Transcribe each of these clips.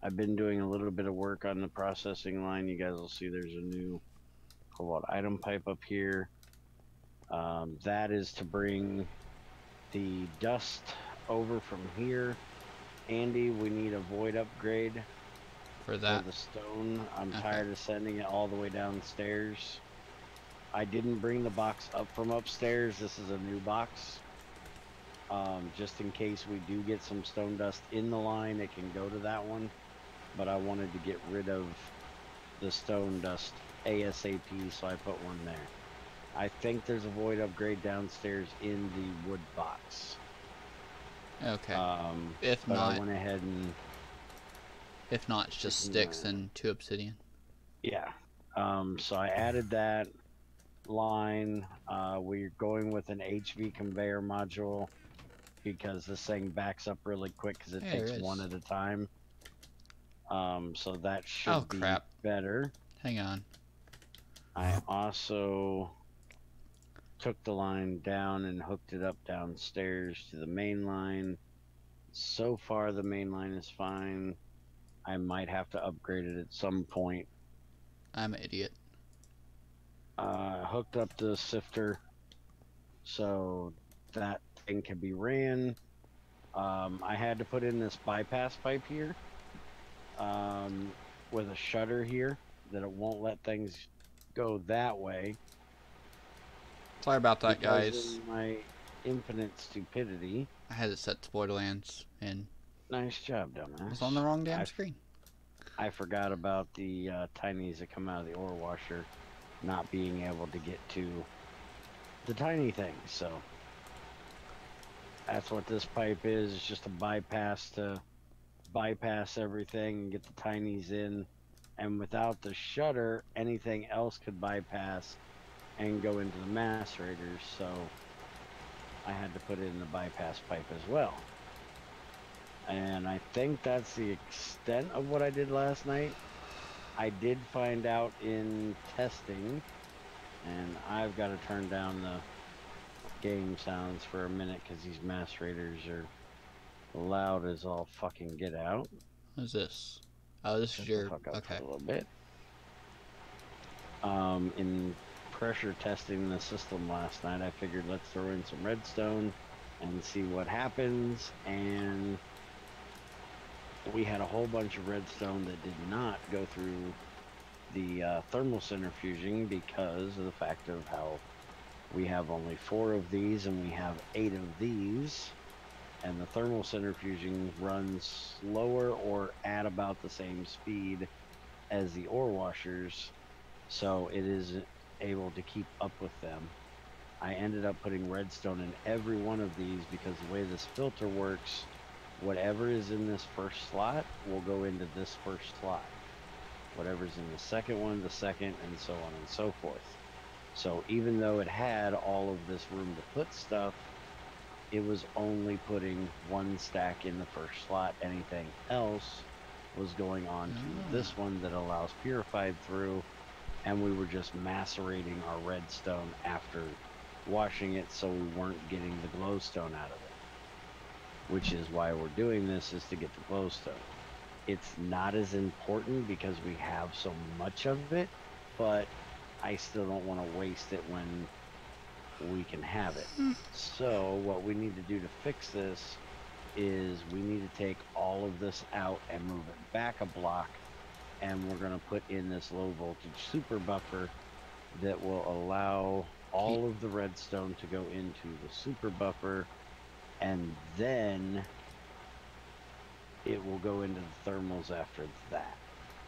I've been doing a little bit of work on the processing line. You guys will see there's a new cobalt item pipe up here. That is to bring the dust over from here. Andy, we need a void upgrade For that? for the stone. I'm tired of sending it all the way downstairs. I didn't bring the box up from upstairs. This is a new box. Just in case we do get some stone dust in the line, it can go to that one. But I wanted to get rid of the stone dust ASAP, so I put one there. I think there's a void upgrade downstairs in the wood box. Okay. If not, I went ahead and... If not, it's just sticks and 2 obsidian. Yeah. So I added that line. We're going with an HV conveyor module because this thing backs up really quick because it takes one at a time. So that should be better. Hang on. I also took the line down and hooked it up downstairs to the main line. So far the main line is fine. I might have to upgrade it at some point. I'm an idiot. Hooked up the sifter so that thing can be ran. I had to put in this bypass pipe here with a shutter here that it won't let things go that way. Sorry about that, guys. Of my infinite stupidity. I had it set to Borderlands and nice job, dumbass. I was on the wrong damn screen. I forgot about the tinies that come out of the ore washer not being able to get to the tiny thing, so that's what this pipe is. It's just a bypass to bypass everything and get the tinies in, and without the shutter anything else could bypass and go into the macerators, so I had to put it in the bypass pipe as well. And I think that's the extent of what I did last night. I did find out in testing, and I've got to turn down the game sounds for a minute because these macerators are loud as all fucking get out. What is this? Oh, this is your... Okay. A little bit. In pressure testing the system last night, I figured let's throw in some redstone and see what happens, and we had a whole bunch of redstone that did not go through the thermal centrifuging because of the fact of how we have only 4 of these and we have 8 of these, and the thermal centrifuging runs slower or at about the same speed as the ore washers, so it is able to keep up with them. I ended up putting redstone in every one of these because the way this filter works, whatever is in this first slot will go into this first slot. Whatever's in the second one, the second, and so on and so forth. So even though it had all of this room to put stuff, it was only putting 1 stack in the first slot. Anything else was going on to this one that allows purified through, and we were just macerating our redstone after washing it, so we weren't getting the glowstone out of it. Which is why we're doing this, is to get the glowstone. It's not as important because we have so much of it, but I still don't want to waste it when we can have it. So what we need to do to fix this is we need to take all of this out and move it back a block, and we're going to put in this low voltage super buffer that will allow all of the redstone to go into the super buffer, and then it will go into the thermals after that.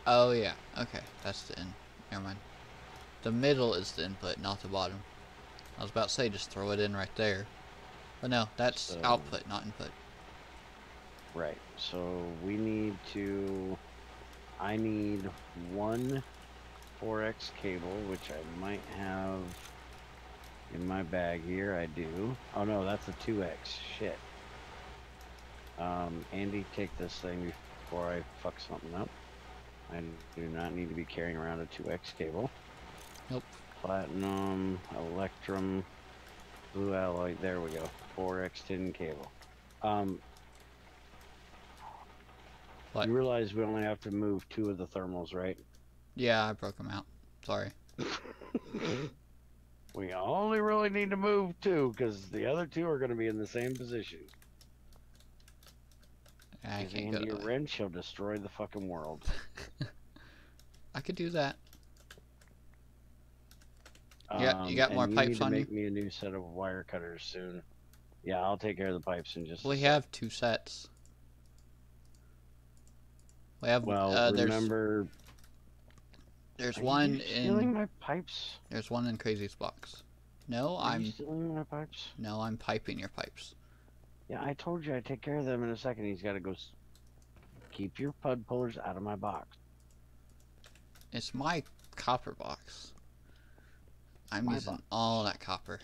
Oh yeah, okay, that's the in. Never mind. The middle is the input, not the bottom. I was about to say just throw it in right there, but no, that's output, not input. Right. So we need to. I need 1 4x cable, which I might have in my bag here. I do. Oh no, that's a 2x. Shit. Andy, take this thing before I fuck something up. I do not need to be carrying around a 2x cable. Nope. Platinum, electrum, blue alloy. There we go. 4x tin cable. What? You realize we only have to move 2 of the thermals, right? Yeah, I broke them out. Sorry. We only really need to move 2 because the other 2 are going to be in the same position. I Give can't go Andy a that way. wrench, he'll destroy the fucking world. I could do that. Yeah, you got more And you need pipes to on you? make me a new set of wire cutters soon. Yeah, I'll take care of the pipes in just a We sec. have 2 sets. We have Well, remember, there's are one you stealing in my pipes? Crazy's box. No, Are you stealing my pipes? No, I'm piping your pipes. Yeah, I told you I'd take care of them in a second. He's got to go keep your pud pullers out of my box. It's my copper box. I'm My using box. all that copper.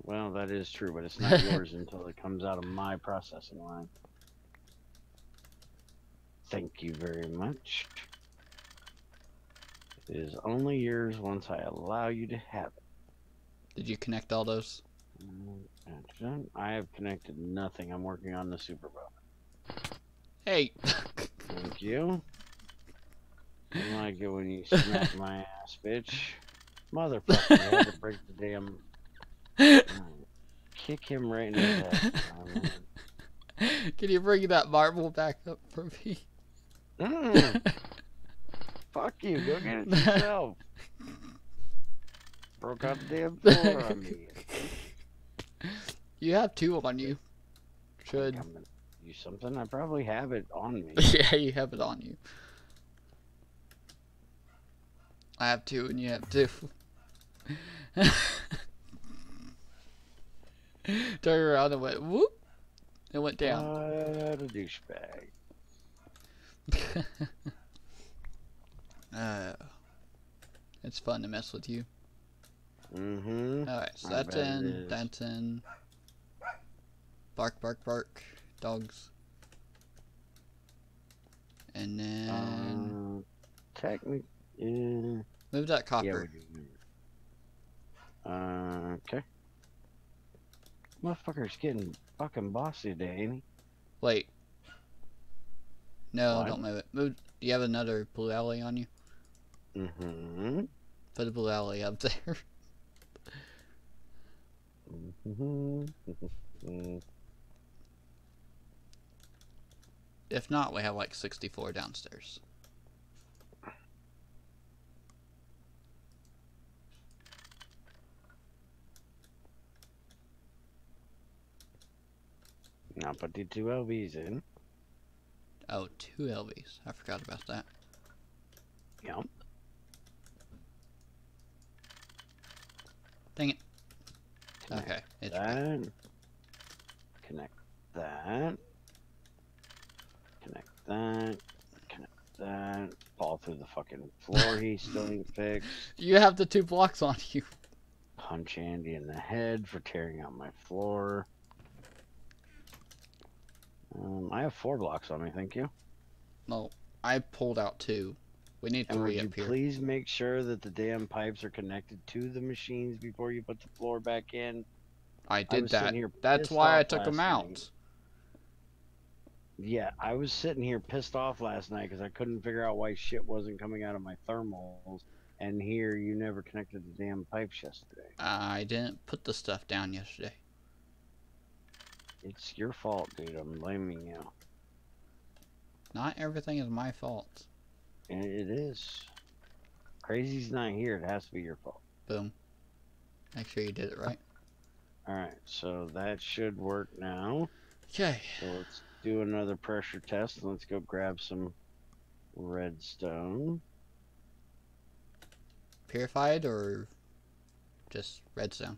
Well, that is true, but it's not yours until it comes out of my processing line. Thank you very much. It is only yours once I allow you to have it. Did you connect all those? I have connected nothing. I'm working on the super bow. Hey! Thank you. I like it when you smack my ass, bitch. Motherfucker, you had to break the damn... Kick him right in the head. Can you bring that marble back up for me? Fuck you, go get it yourself. Broke out the damn floor on me. You have 2 on you. Should. I'm gonna do something. I probably have it on me. Yeah, you have it on you. I have 2 and you have 2. Turned around and went whoop. It went down. What a douchebag. It's fun to mess with you. Mm-hmm. Alright, so that's in. That's in. Bark, bark, bark. Dogs. And then... technically... move that copper. Yeah, we do. Okay. Motherfucker's getting fucking bossy today, ain't he? Wait. No, What? don't move it. Move. Do you have another blue alley on you? Mm-hmm. Put a blue alley up there. If not, we have like 64 downstairs. Now put the 2 LVs in. Oh, 2 LVs. I forgot about that. Yep. Dang it. Connect Okay, it's that. right. Connect that. Connect that. Connect that. Fall through the fucking floor. He still ain't fixed. You have the 2 blocks on you. Punch Andy in the head for tearing out my floor. I have 4 blocks on me, thank you. No, I pulled out 2. We need 3 and would up you here. please make sure that the damn pipes are connected to the machines before you put the floor back in? I did that. Here That's why I took them out. Night. Yeah, I was sitting here pissed off last night because I couldn't figure out why shit wasn't coming out of my thermals. And here, you never connected the damn pipes yesterday. I didn't put the stuff down yesterday. It's your fault, dude. I'm blaming you. Not everything is my fault. And it is. Crazy's not here. It has to be your fault. Boom. Make sure you did it right. Alright, so that should work now. Okay. So let's do another pressure test. Let's go grab some redstone. Purified or just redstone?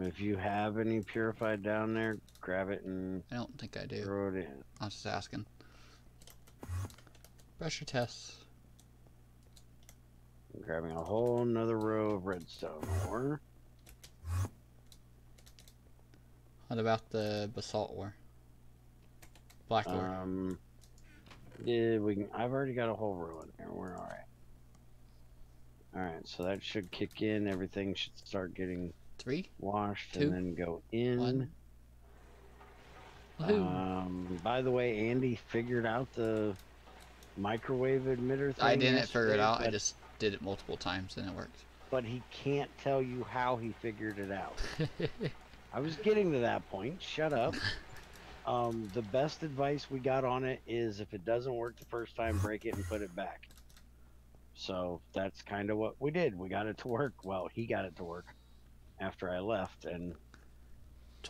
If you have any purified down there, grab it and I don't think I do. throw it in. I was just asking. Pressure tests. I'm grabbing a whole nother row of redstone ore. What about the basalt ore? Black ore. Yeah, we can. I've already got a whole row in there. We're all right. All right, so that should kick in. Everything should start getting 3, washed 2, and then go in. 1. Woohoo! By the way, Andy figured out the microwave emitter I thing didn't figure it yesterday, out. I just did it multiple times and it worked. but he can't tell you how he figured it out. I was getting to that point. Shut up. The best advice we got on it is if it doesn't work the first time, break it and put it back. So that's kind of what we did. We got it to work. Well, he got it to work after I left, and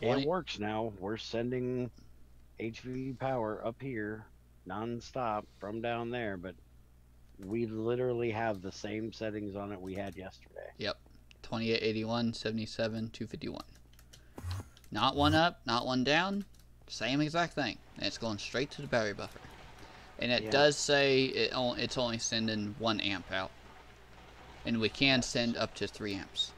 it 20. works now. We're sending HV power up here nonstop from down there, but we literally have the same settings on it we had yesterday. Yep. 2881, 77, 251. Not one up, not one down. Same exact thing. And it's going straight to the battery buffer. And it does say it's only sending 1 amp out. And we can send up to 3 amps.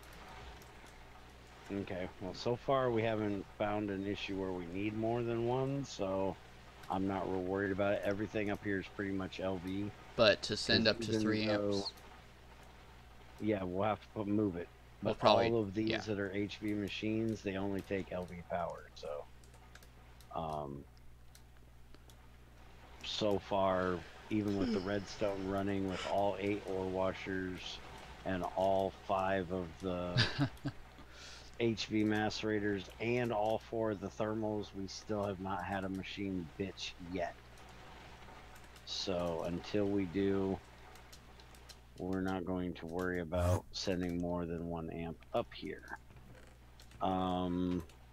Okay, well, so far we haven't found an issue where we need more than one, so I'm not real worried about it. Everything up here is pretty much LV. But to send up to 3 amps, yeah, we'll have to move it. But we'll probably, all of these that are HV machines, they only take LV power. So, so far, even with the redstone running with all 8 ore washers and all 5 of the HV macerators and all 4 of the thermals, we still have not had a machine bitch yet. So until we do, we're not going to worry about sending more than 1 amp up here.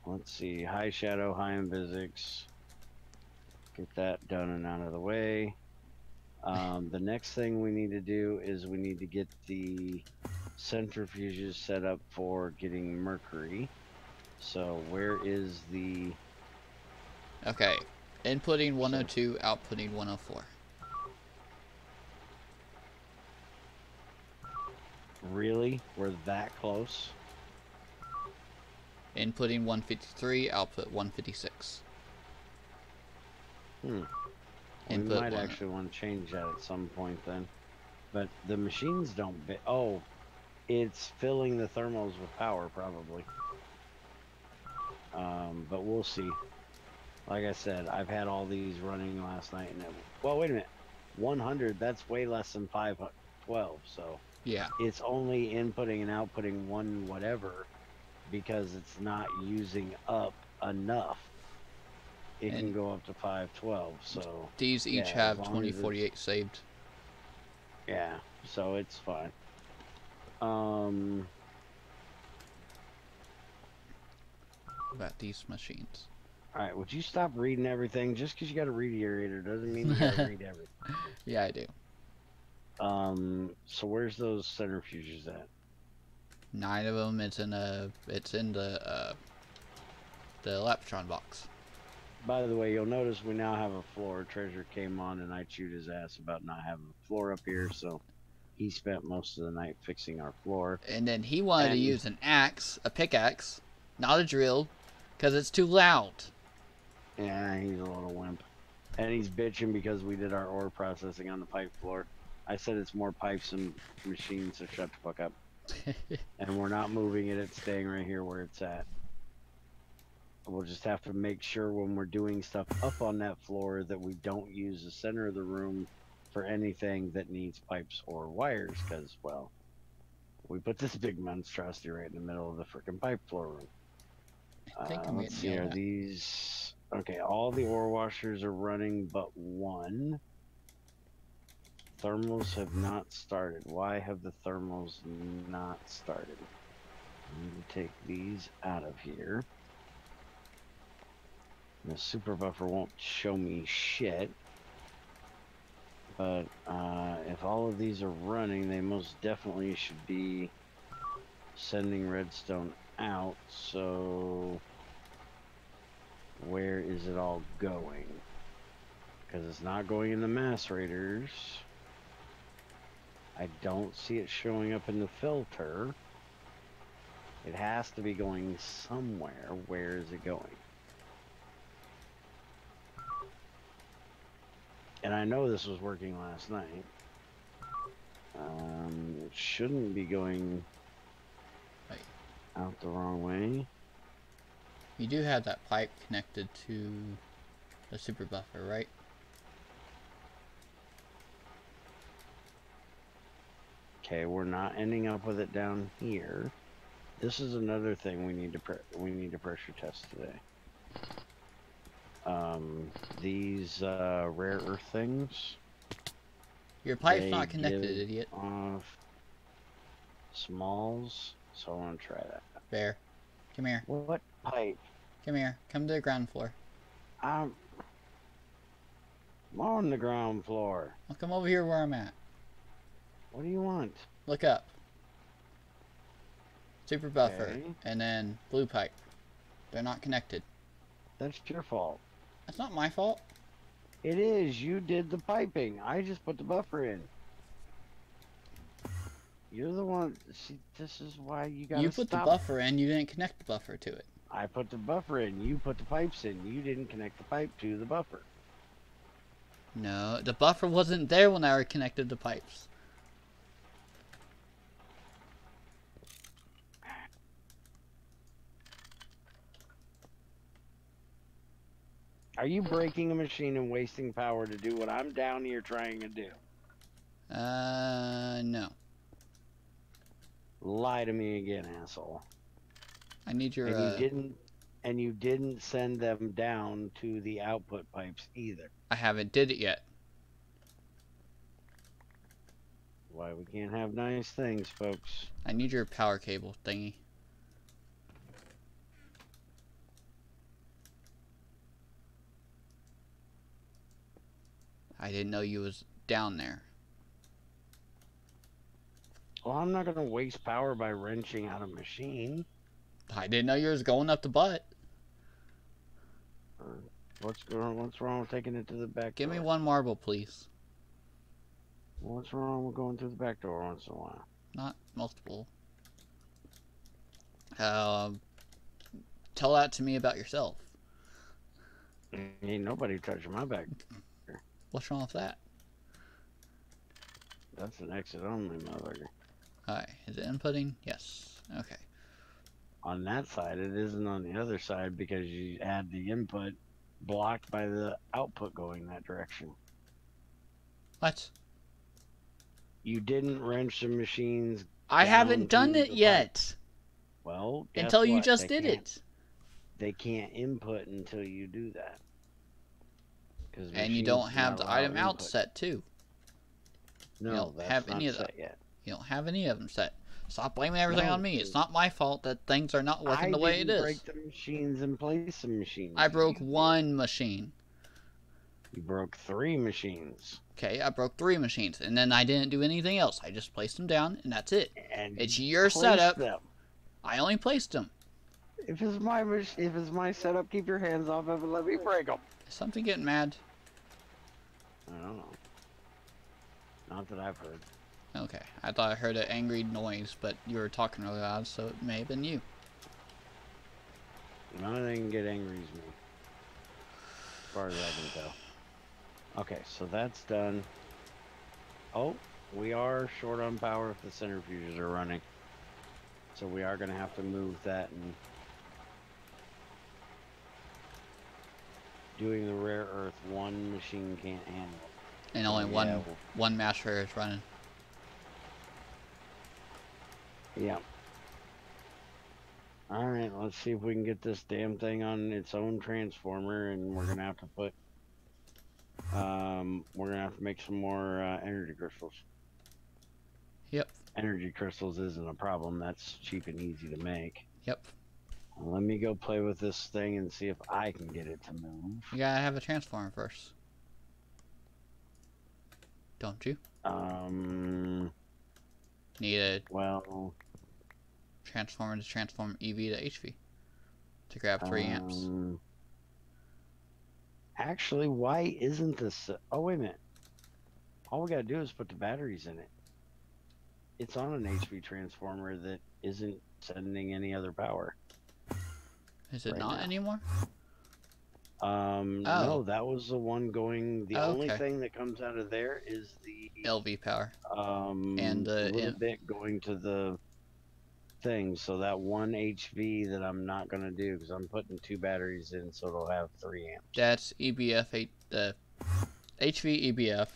Let's see, high shadow, high invisics. Get that done and out of the way. The next thing we need to do is we need to get the centrifuges set up for getting mercury. So where is the... Okay, inputting 102, outputting 104. Really? We're that close? Inputting 153, output 156. We might actually want to change that at some point then. But the machines don't... Oh, it's filling the thermals with power probably. But we'll see. Like I said, I've had all these running last night, and well, wait a minute, 100. That's way less than 512. So yeah, it's only inputting and outputting 1 whatever because it's not using up enough. It can go up to 512. So these each have 2048 saved. Yeah, so it's fine. About these machines. Alright, would you stop reading everything? Just because you got a reiterator doesn't mean you gotta read everything. Yeah, I do. So where's those centrifuges at? 9 of them. It's in the Electron box. By the way, you'll notice we now have a floor. Treasure came on and I chewed his ass about not having a floor up here, so he spent most of the night fixing our floor. And then he wanted to use an axe, a pickaxe, not a drill, because it's too loud. Yeah, he's a little wimp. And he's bitching because we did our ore processing on the pipe floor. I said it's more pipes and machines, so shut the fuck up. And we're not moving it, it's staying right here where it's at. We'll just have to make sure when we're doing stuff up on that floor that we don't use the center of the room for anything that needs pipes or wires, because, well, we put this big monstrosity right in the middle of the freaking pipe floor room. Let's see, are these... Okay, all the ore washers are running but 1. Thermals have not started. Why have the thermals not started? I need to take these out of here. The super buffer won't show me shit. But if all of these are running, they most definitely should be sending redstone out. So where is it all going? Because it's not going in the macerators. I don't see it showing up in the filter. It has to be going somewhere. Where is it going? And I know this was working last night. It shouldn't be going out the wrong way. You do have that pipe connected to The super buffer, right? Okay, we're not ending up with it down here. This is another thing we need to pressure test today. These rare earth things. Your pipe's not connected, idiot. Off smalls, so I want to try that. Bear, come here. What pipe? Come here. Come to the ground floor. I'm on the ground floor. Well, come over here where I'm at. What do you want? Look up. Super buffer, Okay. and then blue pipe. They're not connected. That's your fault. That's not my fault. It is. You did the piping. I just put the buffer in. You're the one. See, this is why you gotta You put stop. the buffer in. You didn't connect the buffer to it. I put the buffer in. You put the pipes in. You didn't connect the pipe to the buffer. No, the buffer wasn't there when I connected the pipes. Are you breaking a machine and wasting power to do what I'm down here trying to do? No. Lie to me again, asshole. I need your. And you didn't send them down to the output pipes either. I haven't did it yet. Why we can't have nice things, folks. I need your power cable thingy. I didn't know you was down there. Well, I'm not gonna waste power by wrenching out a machine. I didn't know you was going up the butt. What's wrong with taking it to the back Give door? me one marble, please. What's wrong with going through the back door once in a while? Not multiple. Tell that to me about yourself. Ain't nobody touching my back. What's wrong with that? That's an exit only, motherfucker. Alright, is it inputting? Yes. Okay. On that side, it isn't on the other side because you add the input blocked by the output going that direction. What? You didn't wrench the machines. I haven't done it yet. Well, until you just did it. They can't input until you do that. And you don't have the item out set too. No, that's not set yet. You don't have any of them set. Stop blaming everything on me. It's not my fault that things are not working the way it is. I didn't break the machines and place some machines. I broke one machine. You broke 3 machines. Okay, I broke 3 machines, and then I didn't do anything else. I just placed them down, and that's it. And it's your setup. Them. I only placed them. If it's my setup, keep your hands off of it. Let me break them. Is something getting mad? I don't know. Not that I've heard. Okay, I thought I heard an angry noise, but you were talking really loud, so it may have been you. The only thing can get angry is me. As far as I can tell. Okay, so that's done. Oh, we are short on power if the centrifuges are running. So we are going to have to move that, and doing the rare earth, one machine can't handle it. And only one master is running. Yeah. Alright, let's see if we can get this damn thing on its own transformer, and we're gonna have to put we're gonna have to make some more energy crystals. Yep. Energy crystals isn't a problem, that's cheap and easy to make. Yep. Let me go play with this thing and see if I can get it to move. You gotta have a transformer first. Don't you? Need a transformer to transform EV to HV to grab 3 amps. Actually, why isn't this? Oh, wait a minute. All we gotta do is put the batteries in it. It's on an HV transformer that isn't sending any other power. Is it not anymore? No, that was the one going. The only okay. thing that comes out of there is the LV power. and the little bit going to the things. So that 1 HV that I'm not going to do because I'm putting 2 batteries in, so it'll have 3 amps. That's EBF 8, the HV EBF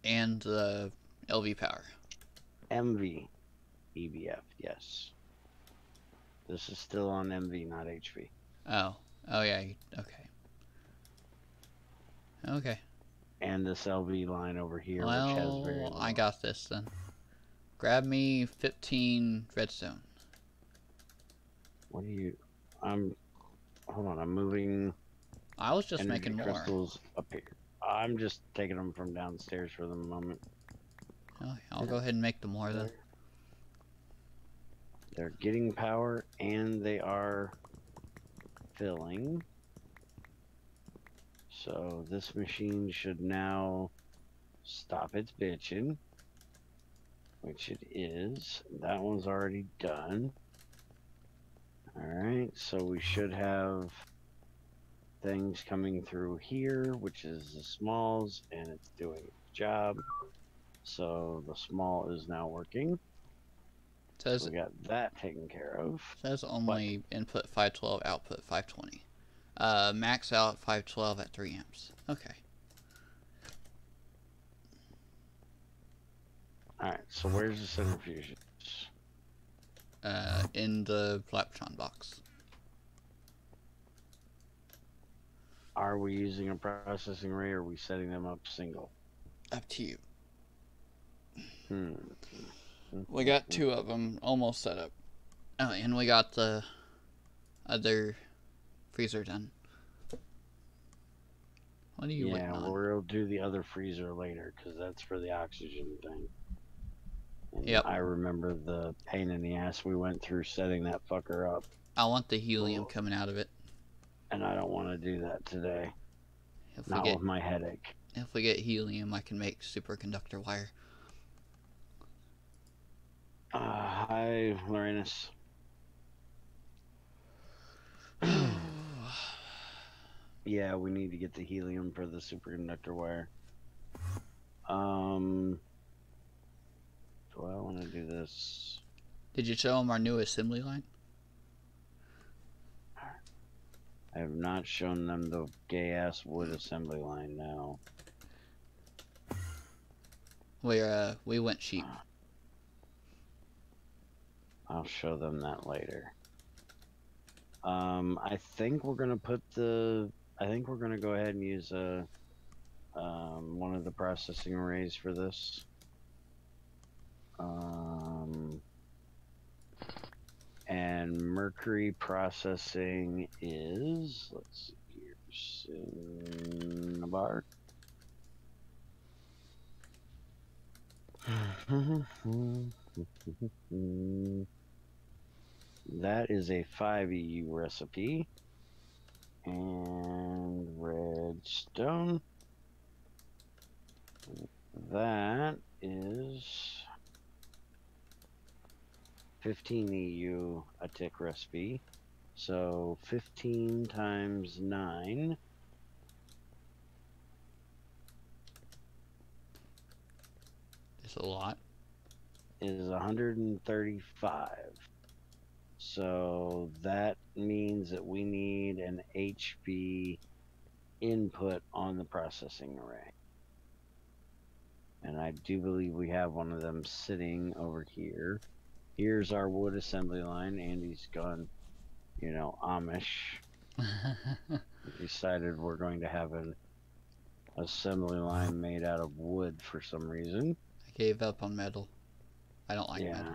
and the LV power. MV EBF, yes. This is still on MV, not HV. Oh yeah. Okay. Okay. And this LV line over here, which has very Well, little. I got this then. Grab me 15 redstone. What do you? Hold on. I'm moving. I was just energy making more. crystals up here. I'm just taking them from downstairs for the moment. Okay, I'll go ahead and make the more then. They're getting power and they are filling. So this machine should now stop its bitching, which it is. That one's already done. Alright, so we should have things coming through here, which is the smalls, and it's doing its job. So the small is now working. Says so we got that taken care of. Says only input 512, output 520. Max out 512 at 3 amps. Okay. Alright, so where's the centrifuges? In the Flaptron box. Are we using a processing array or are we setting them up single? Up to you. Hmm. We got 2 of them almost set up. Oh, and we got the other freezer done. What are you waiting on? Yeah, we'll do the other freezer later because that's for the oxygen thing. And yep. I remember the pain in the ass we went through setting that fucker up. I want the helium coming out of it. And I don't want to do that today. If Not we get, with my headache. If we get helium, I can make superconductor wire. Hi, Lorenus. Yeah, we need to get the helium for the superconductor wire. Do I want to do this? Did you show them our new assembly line? I have not shown them the gay-ass wood assembly line now. We went cheap. I'll show them that later. I think we're gonna put the. I think we're gonna go ahead and use one of the processing arrays for this. And mercury processing is, let's see here, Cinnabar. That is a 5 EU recipe. And redstone. That is 15 EU a tick recipe. So 15 times 9 It's a lot. is 135. So that means that we need an HV input on the processing array. And I do believe we have one of them sitting over here. Here's our wood assembly line. Andy's gone, you know, Amish. Decided we're going to have an assembly line made out of wood for some reason. I gave up on metal. I don't like metal.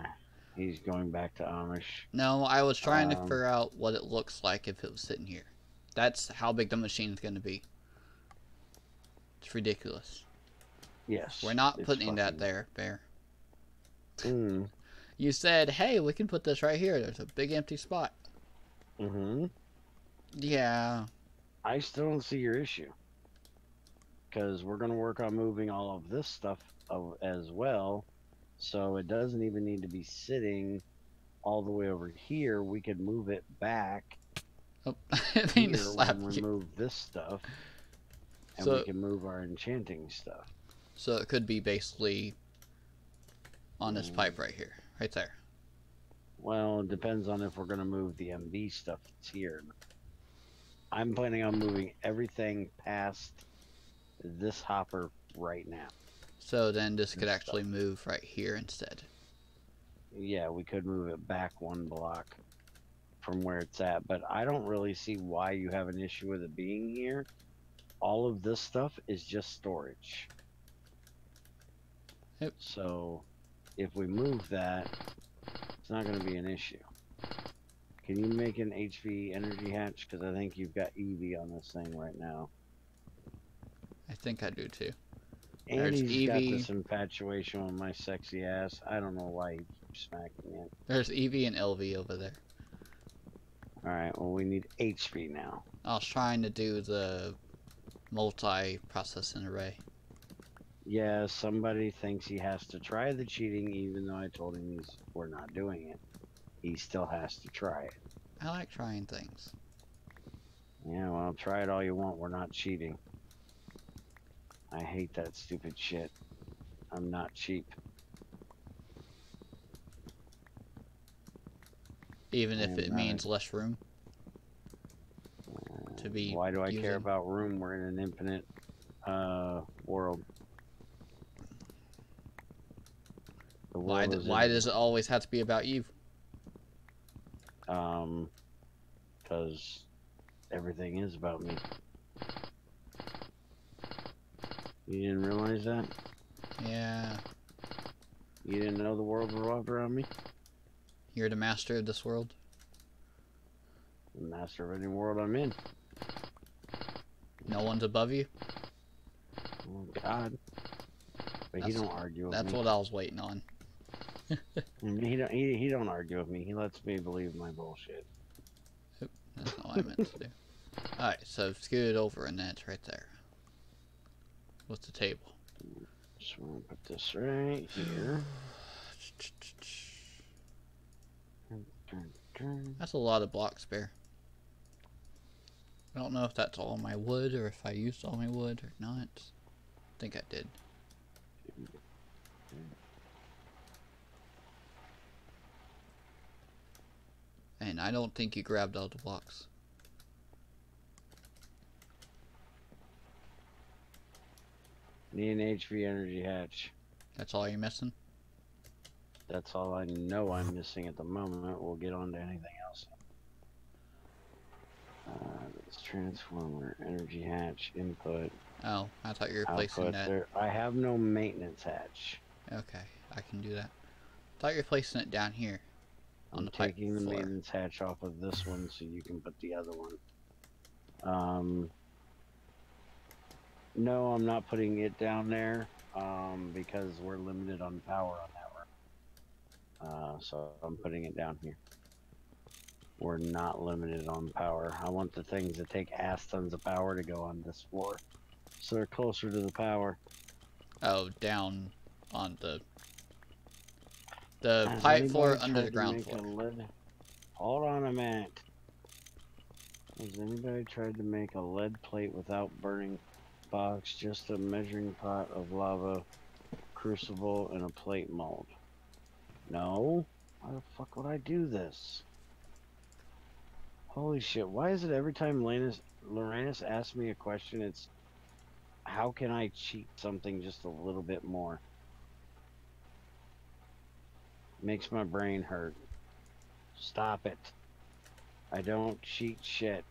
He's going back to Amish. No, I was trying to figure out what it looks like if it was sitting here. That's how big the machine is going to be. It's ridiculous. Yes. We're not putting that there, Bear. Mm. You said, hey, we can put this right here. There's a big empty spot. Mm-hmm. Yeah. I still don't see your issue. Because we're going to work on moving all of this stuff as well. So it doesn't even need to be sitting all the way over here. We could move it back. Oh, I mean, here when we move this stuff. And so, we can move our enchanting stuff. So it could be basically on this pipe right here. Right there. Well, it depends on if we're going to move the MV stuff that's here. I'm planning on moving everything past this hopper right now. So then this could This actually stuff. move right here instead. Yeah, we could move it back one block from where it's at, but I don't really see why you have an issue with it being here. All of this stuff is just storage. Yep. So if we move that, it's not going to be an issue. Can you make an HV energy hatch? Because I think you've got EV on this thing right now. I think I do too. And There's he's got EV. this infatuation with my sexy ass. I don't know why he keeps smacking it. There's EV and LV over there. Alright, well we need HV now. I was trying to do the multi-processing array. Yeah, somebody thinks he has to try the cheating even though I told him we're not doing it. He still has to try it. I like trying things. Yeah, well, try it all you want. We're not cheating. I hate that stupid shit. I'm not cheap. Even if it means less room to be Why do I using. care about room? We're in an infinite world. Why does it always have to be about you? Because everything is about me. You didn't realize that? Yeah. You didn't know the world revolved around me? You're the master of this world? The master of any world I'm in. No one's above you? Oh, God. But he don't argue with me. That's what I was waiting on. He don't argue with me. He lets me believe my bullshit. Oop, that's not what I meant to do. Alright, so scoot it over and that's right there. What's the table? Just want to put this right here. That's a lot of block spare. I don't know if that's all my wood or if I used all my wood or not. I think I did. And I don't think you grabbed all the blocks. Need an HV energy hatch. That's all you're missing? That's all I know I'm missing at the moment. We'll get on to anything else. This transformer, energy hatch, input. Oh, I thought you were placing output. that. There, I have no maintenance hatch. Okay, I can do that. I thought you were placing it down here. On I'm the pipe taking the floor. maintenance hatch off of this one so you can put the other one. No, I'm not putting it down there because we're limited on power on that one. So I'm putting it down here. We're not limited on power. I want the things that take ass tons of power to go on this floor, so they're closer to the power. Oh, down on the pipe floor under the ground floor. Hold on a minute. Has anybody tried to make a lead plate without burning box? Just a measuring pot of lava, crucible, and a plate mold. No? Why the fuck would I do this? Holy shit, why is it every time Lorenus asks me a question, it's how can I cheat something just a little bit more? Makes my brain hurt. Stop it. I don't cheat shit.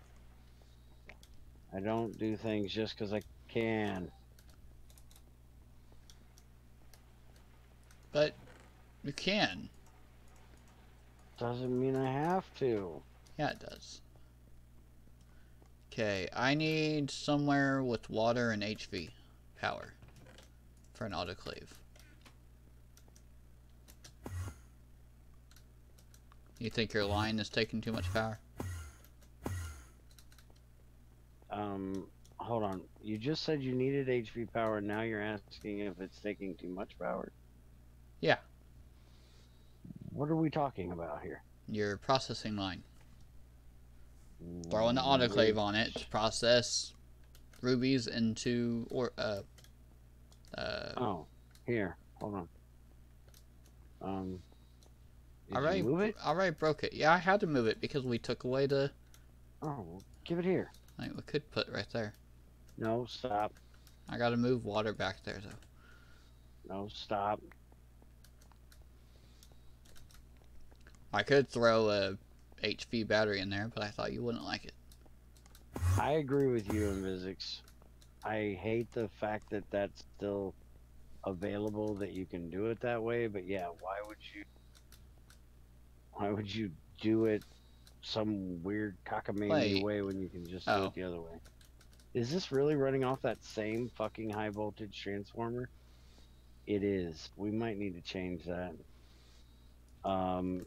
I don't do things just because I can. But you can. Doesn't mean I have to. Yeah, it does. Okay, I need somewhere with water and HV power for an autoclave. You think your line is taking too much power? Hold on. You just said you needed HV power, and now you're asking if it's taking too much power? Yeah. What are we talking about here? Your processing line. Throw an autoclave on it to process rubies into oh, here. Hold on. Did you move it? I already broke it. Yeah, I had to move it because we took away the... Oh, well, give it here. Like, we could put it right there. No, stop. I gotta move water back there, though. No, stop. I could throw a HP battery in there, but I thought you wouldn't like it. I agree with you, Invizix. I hate the fact that that's still available, that you can do it that way, but yeah, why would you do it some weird cockamamie way when you can just do it the other way? Is this really running off that same fucking high voltage transformer? It is. We might need to change that.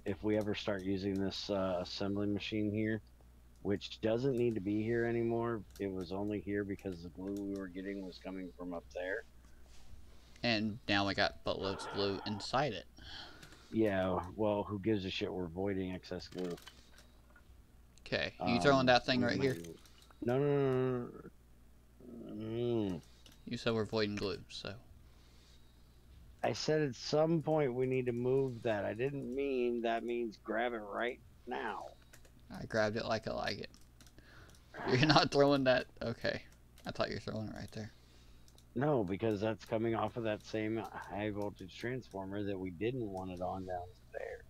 If we ever start using this assembly machine here, which doesn't need to be here anymore. It was only here because the glue we were getting was coming from up there. And now we got buttloads of glue inside it. Yeah, well, who gives a shit? We're voiding excess glue. Okay, you throwing that thing right here? No. You said we're voiding glue, so. I said at some point we need to move that. I didn't mean that means grab it right now. I grabbed it like I like it. You're not throwing that? Okay. I thought you were throwing it right there. No, because that's coming off of that same high voltage transformer that we didn't want it on down there.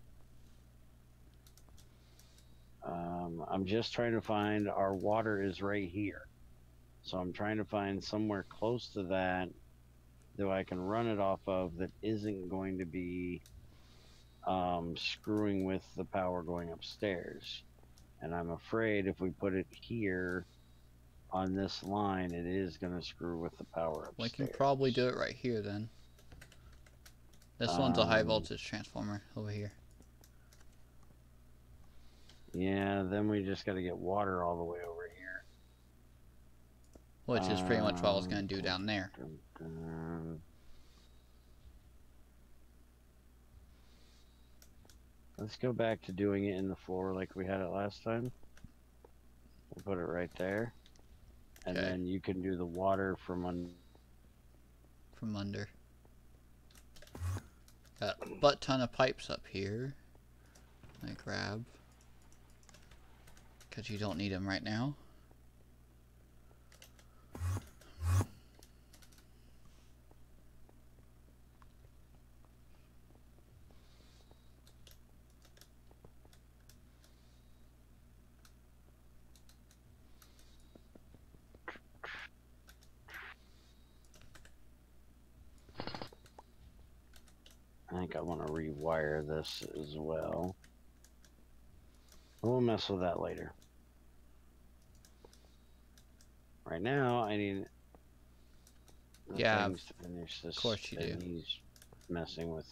I'm just trying to find, our water is right here. So I'm trying to find somewhere close to that I can run it off of that isn't going to be screwing with the power going upstairs. And I'm afraid if we put it here on this line, it is going to screw with the power upstairs. We can probably do it right here then. This one's a high voltage transformer over here. Yeah, then we just got to get water all the way over here. Which is pretty much what I was going to do down there. Let's go back to doing it in the floor like we had it last time. We'll put it right there. And then you can do the water from under. Got a butt ton of pipes up here. I grab. Because you don't need them right now. I think I want to rewire this as well. We'll mess with that later. Right now, I need things to finish this. Of course you do. He's messing with.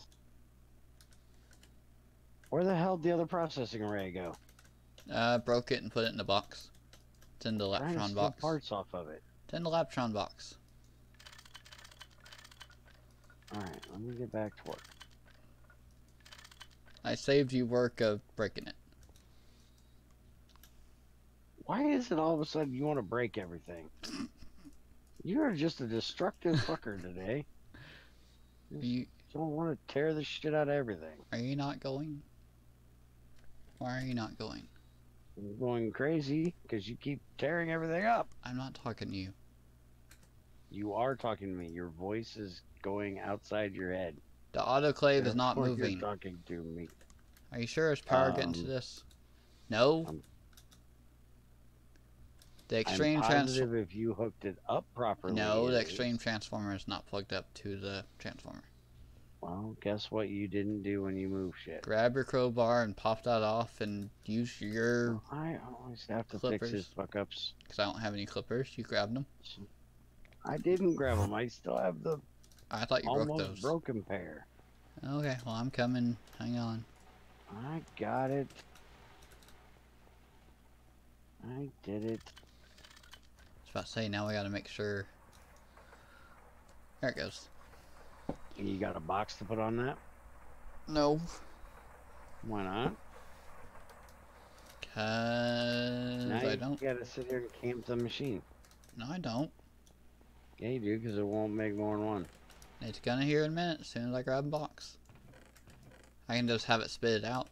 Where the hell did the other processing array go? Broke it and put it in the box. It's in the Laptron box. Parts off of it. It's in the Laptron box. Alright, let me get back to work. I saved you work of breaking it. Why is it all of a sudden you want to break everything? You're just a destructive fucker today. You don't want to tear the shit out of everything. Are you not going? Why are you not going? I'm going crazy because you keep tearing everything up. I'm not talking to you. You are talking to me. Your voice is going outside your head. The autoclave is not moving. You're talking to me. Are you sure there's power getting to this? No. The extreme transformer. If you hooked it up properly. No, the extreme transformer is not plugged up to the transformer. Well, guess what you didn't do when you move shit. Grab your crowbar and pop that off and use your I always have to clippers. fix his fuck-ups. Because I don't have any clippers. You grabbed them? I didn't grab them. I still have the I thought you broke those. Almost broken pair. Okay, well, I'm coming. Hang on. I got it. I did it. I was about to say, now we gotta make sure. There it goes. You got a box to put on that? No. Why not? Cause now I don't. You gotta sit here and camp the machine. No, I don't. Yeah, you do, because it won't make more than one. It's gonna here in a minute as soon as I grab a box. I can just have it spit it out.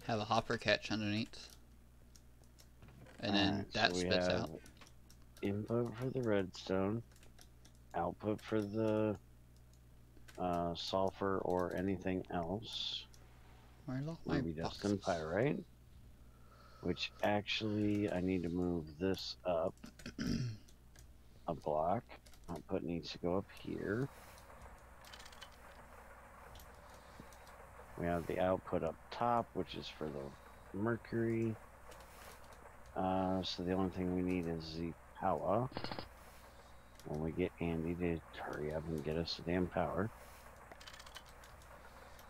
Have a hopper catch underneath. And then that so we spits have out. input for the redstone, output for the sulfur or anything else. Where's all my Ruby dust boxes? and pyrite. Which actually, I need to move this up a block. Output needs to go up here. We have the output up top, which is for the mercury. So the only thing we need is the power. When we get Andy to hurry up and get us the damn power.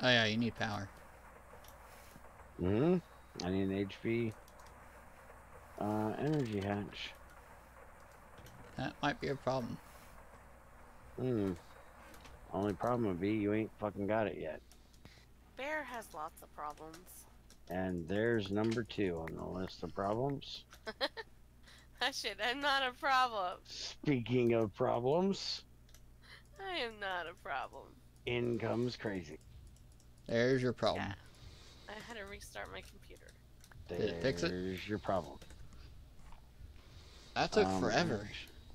Oh yeah, you need power. I need an HP energy hatch. That might be a problem. Only problem would be you ain't fucking got it yet. Bear has lots of problems. And there's number 2 on the list of problems. Shit, I'm not a problem. Speaking of problems, I am not a problem. in comes crazy. There's your problem. Yeah. I had to restart my computer. Did it fix it? There's your problem. That took forever.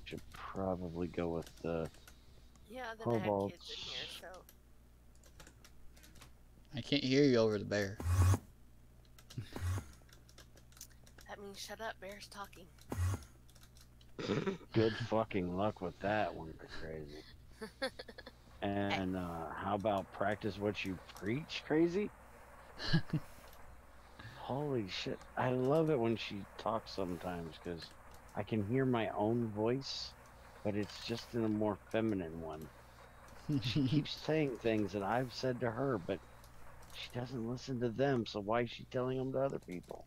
Should probably go with the Yeah, then cobalt. I had kids in here, so. I can't hear you over the bear. That means shut up, Bear's talking. Good fucking luck with that one, crazy. And how about practice what you preach, crazy? Holy shit. I love it when she talks sometimes because I can hear my own voice, but it's just in a more feminine one. She keeps saying things that I've said to her, but she doesn't listen to them, so why is she telling them to other people?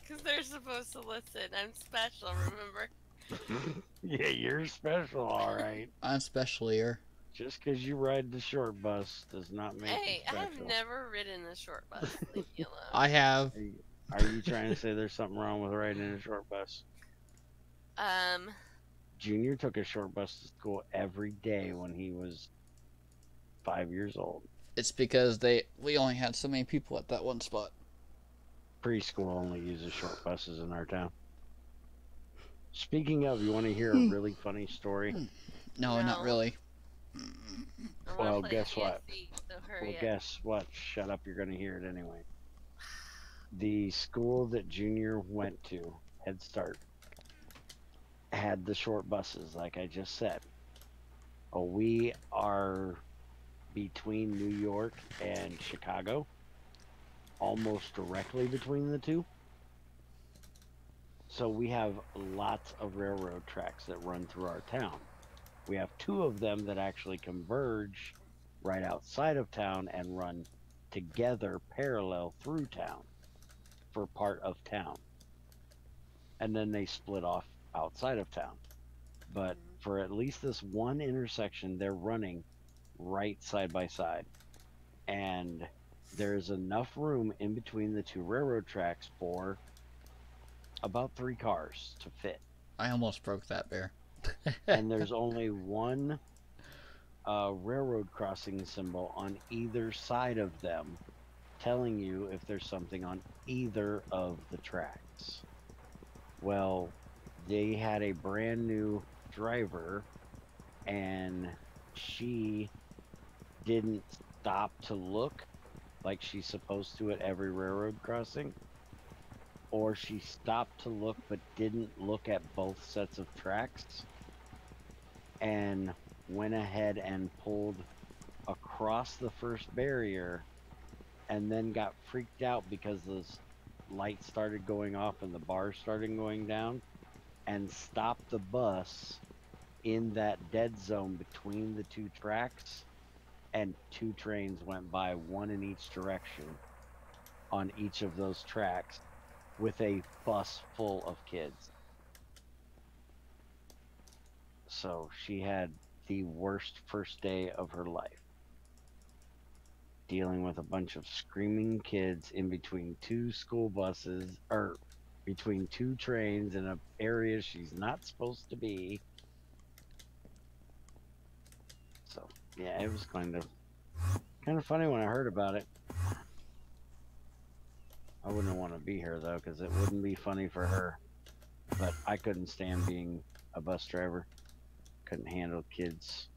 Because they're supposed to listen. I'm special, remember? Yeah, you're special, alright. I'm specialier. Just because you ride the short bus does not make Hey, you special. I've never ridden a short bus. Leave me alone. I have. Are you trying to say there's something wrong with riding a short bus? Junior took a short bus to school every day when he was 5 years old. It's because we only had so many people at that one spot. Preschool only uses short buses in our town. Speaking of, you want to hear a really funny story? No, not really. Well, guess what? So Guess what? Shut up, you're going to hear it anyway. The school that Junior went to, Head Start, had the short buses, like I just said. Oh, we are between New York and Chicago, almost directly between the two. So we have lots of railroad tracks that run through our town. We have 2 of them that actually converge right outside of town and run together parallel through town for part of town. And then they split off outside of town. But for at least this one intersection, they're running right side by side. And there's enough room in between the 2 railroad tracks for about 3 cars to fit. I almost broke that bear. And there's only one railroad crossing symbol on either side of them, telling you if there's something on either of the tracks. Well, they had a brand new driver, and she didn't stop to look like she's supposed to at every railroad crossing, or she stopped to look but didn't look at both sets of tracks and went ahead and pulled across the first barrier and then got freaked out because the lights started going off and the bars started going down, and stopped the bus in that dead zone between the 2 tracks, and 2 trains went by, one in each direction on each of those tracks with a bus full of kids. So she had the worst first day of her life, dealing with a bunch of screaming kids in between 2 school buses, or between 2 trains in an area she's not supposed to be. So yeah, it was kind of Kind of funny when I heard about it. I wouldn't want to be here though, because it wouldn't be funny for her. But I couldn't stand being a bus driver. Couldn't handle kids.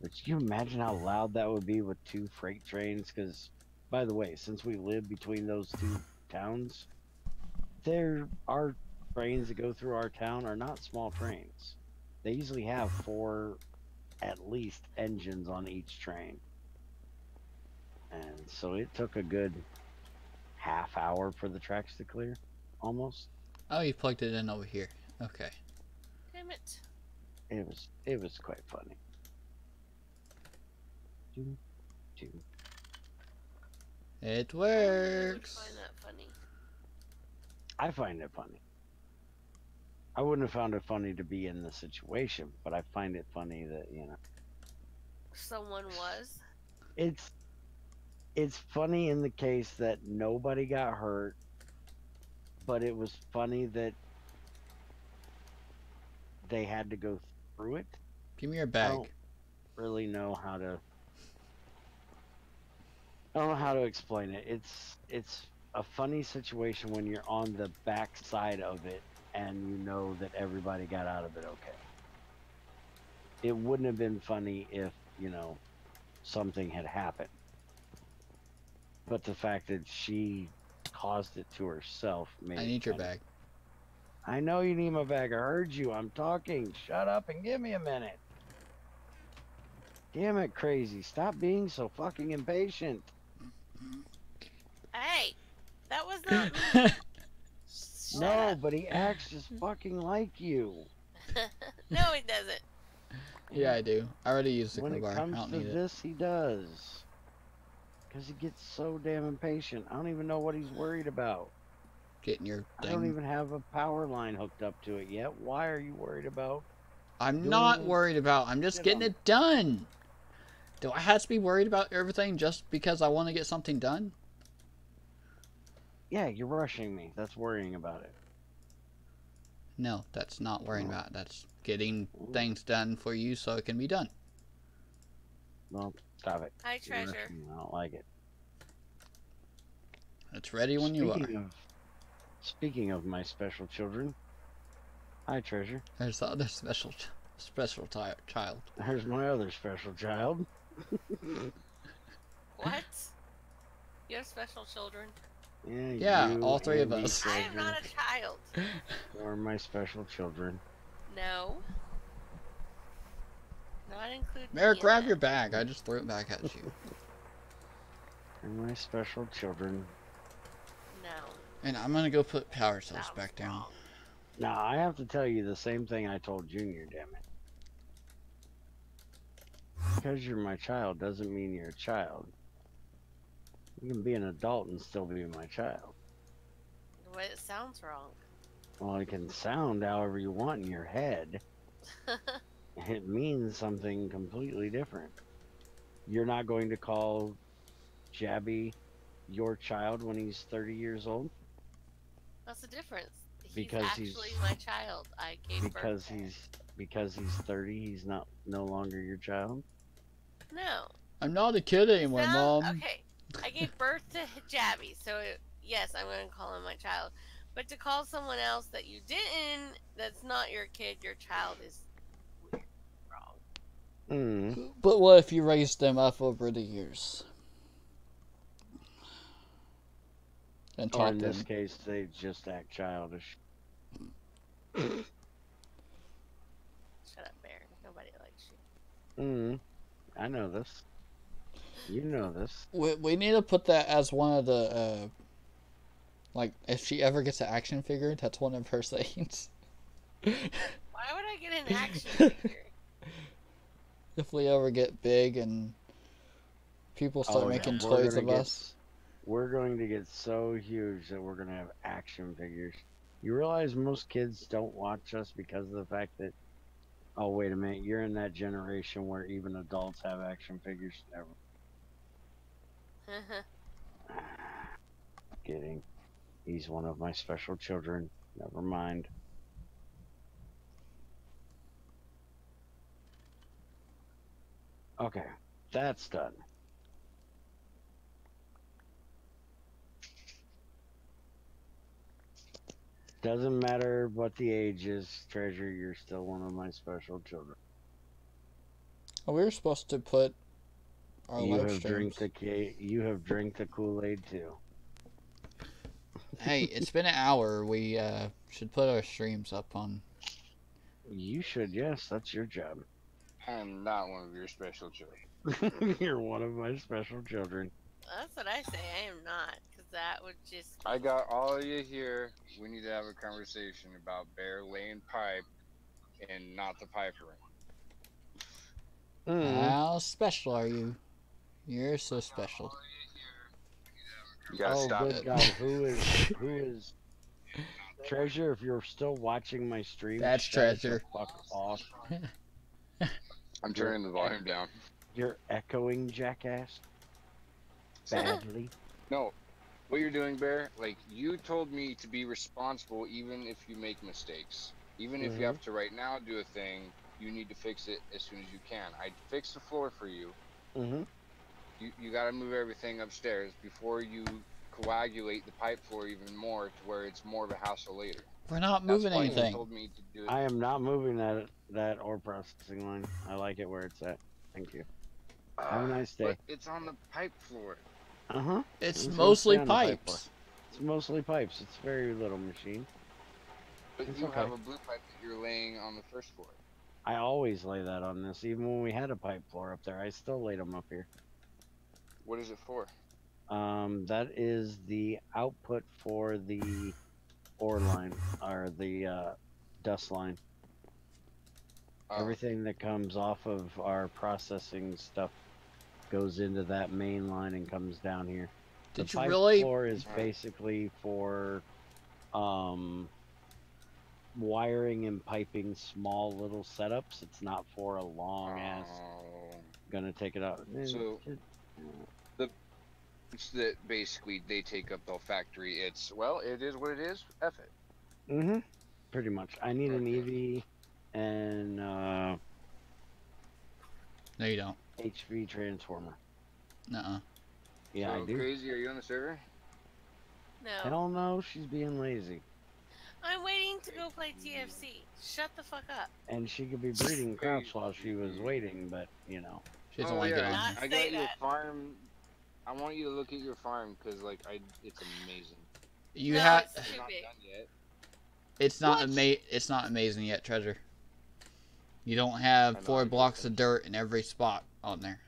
But you imagine how loud that would be with 2 freight trains? Because, by the way, since we live between those 2 towns, our trains that go through our town are not small trains. They usually have 4 at least engines on each train. And so it took a good half hour for the tracks to clear, almost. Oh, you plugged it in over here. Okay. Damn it. It was quite funny. It I works. would find that funny. I find it funny. I wouldn't have found it funny to be in the situation, but I find it funny that, Someone was. It's funny in the case that nobody got hurt, but it was funny that they had to go through it. Give me your I bag. don't really know how to. I don't know how to explain it. It's a funny situation when you're on the back side of it and you know that everybody got out of it okay. It wouldn't have been funny if, something had happened. But the fact that she caused it to herself made I it need your funny. bag. I know you need my bag. I heard you. I'm talking. Shut up and give me a minute. Damn it, crazy. Stop being so fucking impatient. Hey, that was not me. Shut No, up. but he acts just fucking like you. No, he doesn't. Yeah, I do. I already used the When it crowbar. I comes don't to need it. this, he does. Because he gets so damn impatient. I don't even know what he's worried about. Getting your I don't thing. even have a power line hooked up to it yet. Why are you worried about? I'm doing not this worried about. I'm just shit getting on it done. Do I have to be worried about everything just because I want to get something done? Yeah, you're rushing me. That's worrying about it. No, that's not worrying about it. That's getting things done for you so it can be done. Well, stop it. Hi, You're treasure. rushing me. I don't like it. It's ready when you are. Speaking of my special children, hi, treasure. There's the other special child. There's my other special child. What? You have special children? Yeah, you all 3 of and us. I am not a child. You're my special children. No. Not including Merrick, me in grab that. your bag. I just threw it back at you. You're my special children. No. And I'm gonna go put power cells Sounds back down. wrong. Now, I have to tell you the same thing I told Junior, damn it. Because you're my child doesn't mean you're a child. You can be an adult and still be my child. What? It sounds wrong. Well, it can sound however you want in your head. It means something completely different. You're not going to call Jabby your child when he's 30 years old? What's the difference? Because he's actually my child. I gave birth to him. Because he's 30, he's no longer your child? No. I'm not a kid anymore, Mom. Okay. I gave birth to Jabby, so yes, I'm going to call him my child. But to call someone else that you didn't, that's not your kid, your child, is weird. Wrong. But what if you raised them up over the years? And Or taught in them. this case, they just act childish. Shut up, Bear. Nobody likes you. I know this. You know this. We need to put that as one of the, like, if she ever gets an action figure, that's one of her sayings. Why would I get an action figure? If we ever get big and people start making toys of us. We're going to get so huge that we're going to have action figures. You realize most kids don't watch us because of the fact that, oh, wait a minute, you're in that generation where even adults have action figures? Never. Kidding. He's one of my special children. Never mind. Okay, that's done. Doesn't matter what the age is, Treasure, you're still one of my special children. Oh, we were supposed to put our You live have streams. you have drank the Kool-Aid too. Hey, it's been an hour. We should put our streams up on. You should, yes, that's your job. I am not one of your special children. You're one of my special children. That's what I say. I am not, because that would just. I got all of you here. We need to have a conversation about Bear laying pipe and not the piper. How special are you? You're so special. You gotta stop good it. God, who is Treasure? If you're still watching my stream, That's shut the Treasure. fuck off. I'm turning the volume down. You're echoing, jackass. Badly. No, what you're doing, Bear, like, you told me to be responsible even if you make mistakes. Even if you have to right now do a thing, you need to fix it as soon as you can. I fixed the floor for you. You gotta move everything upstairs before you coagulate the pipe floor even more to where it's more of a hassle later. We're not That's moving why you anything. told me to do it. I am not moving that ore processing line. I like it where it's at. Thank you. Have a nice day. But it's on the pipe floor. It's It's mostly gonna stay on the pipe pipes. It's mostly pipes. It's very little machine. But It's you okay. have a blue pipe that you're laying on the first floor. I always lay that on this. Even when we had a pipe floor up there, I still laid them up here. What is it for? That is the output for the ore line, or the dust line. Oh, Everything that comes off of our processing stuff goes into that main line and comes down here. Did the you pipe really? floor is basically for wiring and piping small little setups. It's not for a long ass gonna take it out. So it's that basically they take up the whole factory. It's, well, it is what it is. F it. Pretty much. I need an Okay. EV and No, you don't. HV transformer. Nuh-uh. Yeah, So I do. Crazy, are you on the server? No. Hell no, she's being lazy. I'm waiting to go play TFC. Shut the fuck up. And she could be breeding crops while she was waiting, but you know. She doesn't Oh, like it yeah. on Not here. I say got you a that. farm. I want you to look at your farm because, like, it's amazing. You No, have. it's It's too not big. done yet. It's not What? It's not amazing yet, Treasure. You don't have I know, 4 I blocks get of dirt in every spot on there.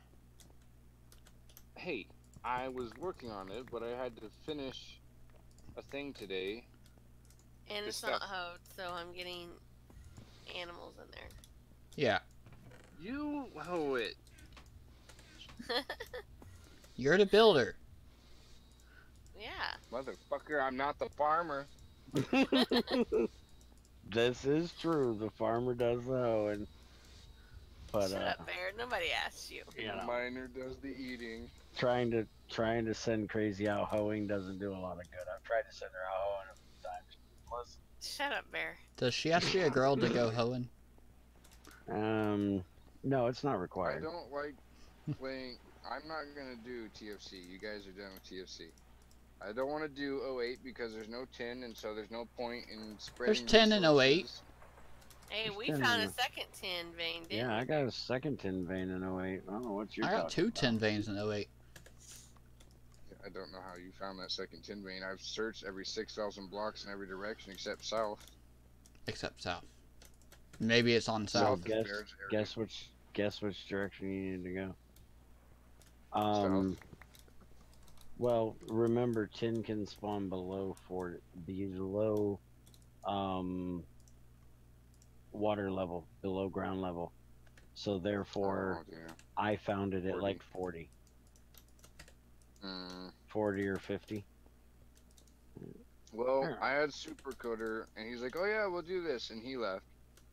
Hey, I was working on it, but I had to finish a thing today. And Good it's not stuff. hoed, so I'm getting animals in there. Yeah. You hoe it. You're the builder. Yeah. Motherfucker, I'm not the farmer. This is true. The farmer does the hoeing. But Shut up, Bear. Nobody asked you. you The know, miner does the eating. trying to send Crazy out hoeing doesn't do a lot of good. I've tried to send her out hoeing a few times. Listen. Shut up, Bear. Does she have to be a girl to go hoeing? No, it's not I required. don't like playing. I'm not gonna do TFC. You guys are done with TFC. I don't want to do 08 because there's no 10, and so there's no point in spreading. There's 10 in 08. resources. Hey, we Ten found in a second tin vein, didn't Yeah, I we? got a second tin vein in 08. I don't know what you're I got talking 2 about. 10 veins in 08. I don't know how you found that second 10 vein. I've searched every 6,000 blocks in every direction except south. Except south. Maybe it's on south. South. Guess, Bears area. guess which direction you need to go. South. Well, remember tin can spawn below water level, below ground level. So therefore, Oh, yeah. I found it at 40. like 40 or 50. Well, Yeah. I had Super Coder, and he's like, "Oh yeah, we'll do this," and he left.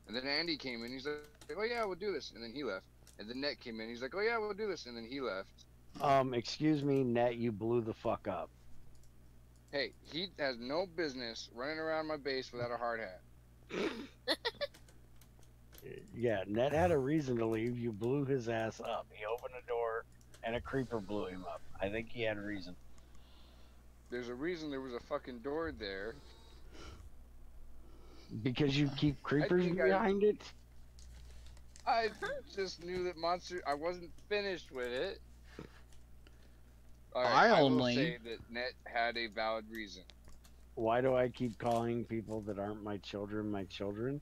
And then Andy came in, he's like, "Oh yeah, we'll do this," and then he left. And then Net came in, he's like, "Oh yeah, we'll do this," and then he left. Excuse me, Net, you blew the fuck up. Hey, he has no business running around my base without a hard hat. Yeah, Net had a reason to leave. You blew his ass up. He opened a door and a creeper blew him up. I think he had a reason. There's a reason there was a fucking door there. Because you keep I creepers think behind it? I just knew that monster. I wasn't finished with it. All right, I I will only. say that Net had a valid reason. Why do I keep calling people that aren't my children my children?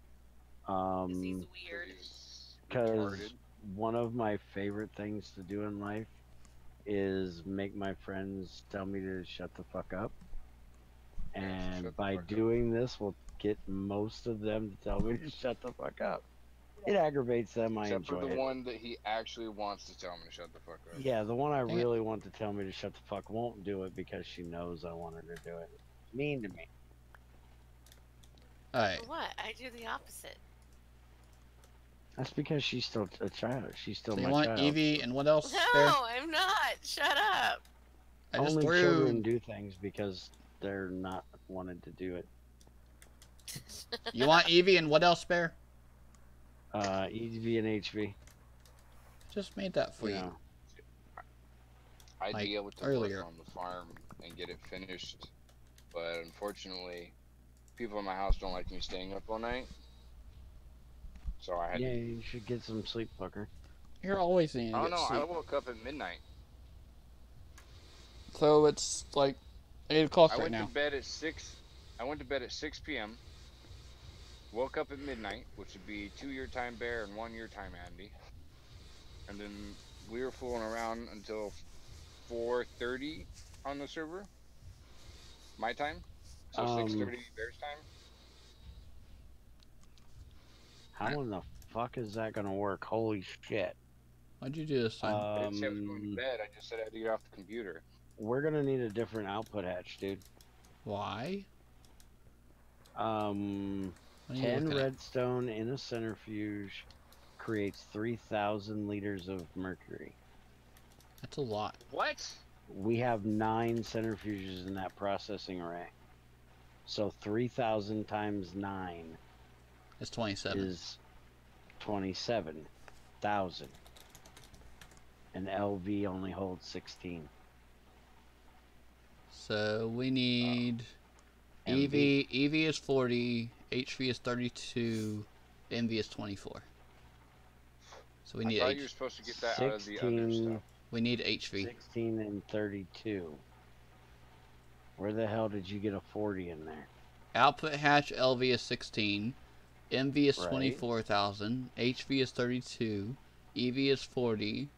Because he's Because weird. he's Because retarded. one of my favorite things to do in life is make my friends tell me to shut the fuck up. Yes, And shut the by fuck up. doing this, will get most of them to tell me to shut the fuck up. It aggravates them. I Except for enjoy the it. one that he actually wants to tell him to shut the fuck up. Yeah, the one I Dang it. really want to tell me to shut the fuck won't do it because she knows I want her to do it. It's mean to me. Alright. What? I do the opposite. That's because she's still a child. She's still So you my want child. Evie and what else, No, Bear? I'm not. Shut up. I just Only threw. children do things because they're not wanted to do it. You want Evie and what else, Bear? EV and HV. Just made that for You you. know. I'd Like, be able to earlier. work on the farm and get it finished, but unfortunately, people in my house don't like me staying up all night. So I had Yeah, to. you should get some sleep, fucker. You're always needing to I don't get know. I sleep. woke up at midnight. So it's like 8 o'clock I right went to now. bed at 6. I went to bed at 6 p.m. Woke up at midnight, which would be 2 your time, Bear, and 1 your time, Andy. And then we were fooling around until 4:30 on the server. My time. So 6:30 Bear's time. How in the fuck is that gonna work? Holy shit. What'd you do this time? I didn't say I was going to bed. I just said I had to get off the computer. We're gonna need a different output hatch, dude. Why? Um, What are you 10 looking at? redstone in a centrifuge creates 3,000 liters of mercury. That's a lot. What? We have 9 centrifuges in that processing array. So 3,000 times 9 It's 27. is 27,000. And LV only holds 16. So we need MV. EV is 40, HV is 32, MV is 24. So we I need thought you were supposed to get that out of the other 16, stuff. we need HV. 16 and 32. Where the hell did you get a 40 in there? Output hatch LV is 16, MV is Right. 24,000, HV is 32, EV is 40,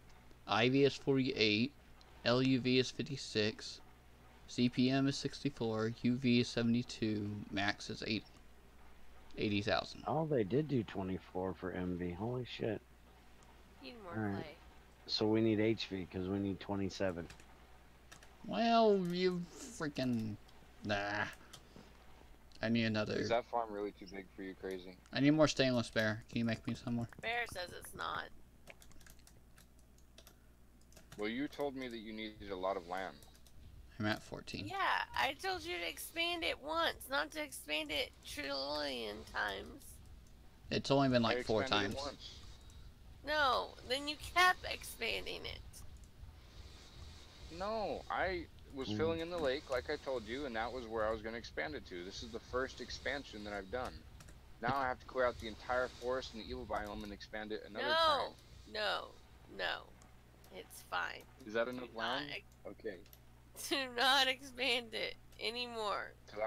IV is 48, LUV is 56, CPM is 64, UV is 72, max is 80,000. Oh, they did do 24 for MV. Holy shit. Need more Alright. clay. So we need HV because we need 27. Well, you freaking... Nah. I need another... Is that farm really too big for you, Crazy? I need more stainless, Bear. Can you make me some more? Bear says it's not. Well, you told me that you needed a lot of land. I'm at 14. Yeah, I told you to expand it once, not to expand it trillion times. It's only been I like 4 expanded times. it once. No, then you kept expanding it. No, I was filling in the lake like I told you, and that was where I was going to expand it to. This is the first expansion that I've done. Now I have to clear out the entire forest and the evil biome and expand it another time. No. It's fine. Is that enough Do not land? Okay. Do not expand it anymore. Cause